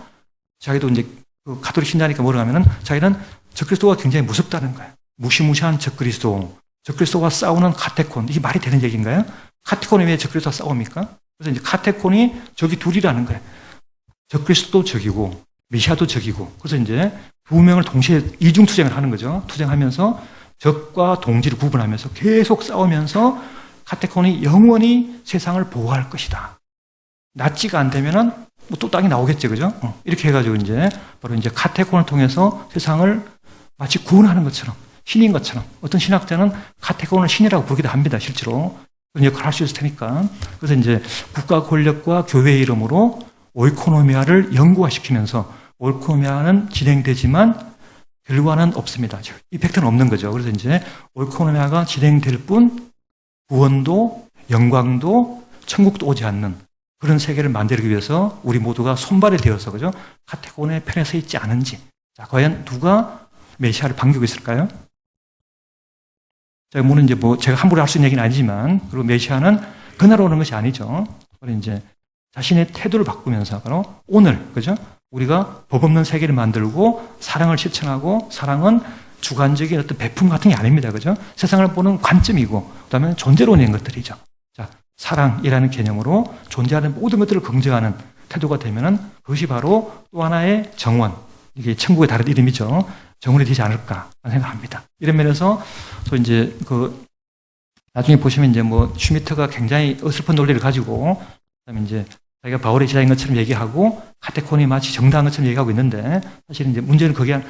자기도 이제 그 가톨릭 신자니까 뭐라고 하면은 자기는 적그리스도가 굉장히 무섭다는 거예요. 무시무시한 적그리스도와 싸우는 카테콘. 이게 말이 되는 얘기인가요? 카테콘이 왜 적그리스도와 싸웁니까? 그래서 이제 카테콘이 적이 둘이라는 거예요. 적그리스도도 적이고 메시아도 적이고. 그래서 이제 두 명을 동시에 이중투쟁을 하는 거죠. 투쟁하면서 적과 동지를 구분하면서 계속 싸우면서 카테콘이 영원히 세상을 보호할 것이다. 낫지가 안 되면은 뭐 또 땅이 나오겠죠, 그죠? 이렇게 해가지고 이제 바로 이제 카테콘을 통해서 세상을 마치 구원하는 것처럼, 신인 것처럼. 어떤 신학자는 카테콘을 신이라고 부르기도 합니다, 실제로. 그런 역할을 할 수 있을 테니까. 그래서 이제 국가 권력과 교회의 이름으로 오이코노미아를 영구화시키면서 오이코노미아는 진행되지만 결과는 없습니다. 이펙트는 없는 거죠. 그래서 이제 오이코노미아가 진행될 뿐 구원도 영광도 천국도 오지 않는 그런 세계를 만들기 위해서 우리 모두가 손발이 되어서, 그죠? 카테곤의 편에 서 있지 않은지. 자, 과연 누가 메시아를 반기고 있을까요? 자, 물론 이제 뭐 제가 함부로 할 수 있는 얘기는 아니지만, 그리고 메시아는 그날 오는 것이 아니죠. 그리고 이제 자신의 태도를 바꾸면서 바로 오늘, 그죠? 우리가 법 없는 세계를 만들고 사랑을 실천하고, 사랑은 주관적인 어떤 배품 같은 게 아닙니다. 그죠? 세상을 보는 관점이고, 그 다음에 존재론인 것들이죠. 자, 사랑이라는 개념으로 존재하는 모든 것들을 긍정하는 태도가 되면은 그것이 바로 또 하나의 정원, 이게 천국의 다른 이름이죠. 정원이 되지 않을까 생각합니다. 이런 면에서 또 이제 그 나중에 보시면 이제 뭐 슈미트가 굉장히 어설픈 논리를 가지고, 그다음에 이제 자기가 바울의 제자인 것처럼 얘기하고 카테콘이 마치 정당한 것처럼 얘기하고 있는데, 사실 이제 문제는 거기에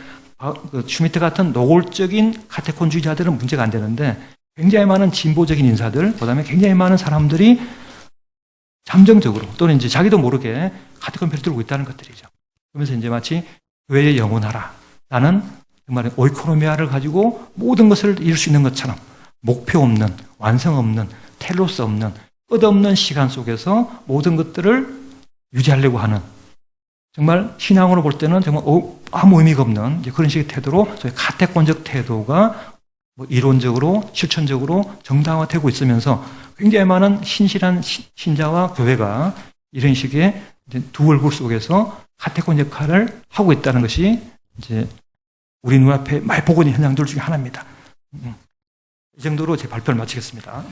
슈미트 같은 노골적인 카테콘주의자들은 문제가 안 되는데, 굉장히 많은 진보적인 인사들, 그 다음에 굉장히 많은 사람들이 잠정적으로 또는 이제 자기도 모르게 카테콘 편을 들고 있다는 것들이죠. 그러면서 이제 마치 교회에 영원하라. 나는 정말 오이코노미아를 가지고 모든 것을 이룰 수 있는 것처럼 목표 없는, 완성 없는, 텔로스 없는, 끝없는 시간 속에서 모든 것들을 유지하려고 하는, 정말 신앙으로 볼 때는 정말 아무 의미가 없는 그런 식의 태도로 저희 카테콘적 태도가 뭐 이론적으로 실천적으로 정당화되고 있으면서 굉장히 많은 신실한 신자와 교회가 이런 식의 두 얼굴 속에서 카테콘 역할을 하고 있다는 것이 이제 우리 눈앞에 많이 보고 있는 현상들 중에 하나입니다. 이 정도로 제 발표를 마치겠습니다.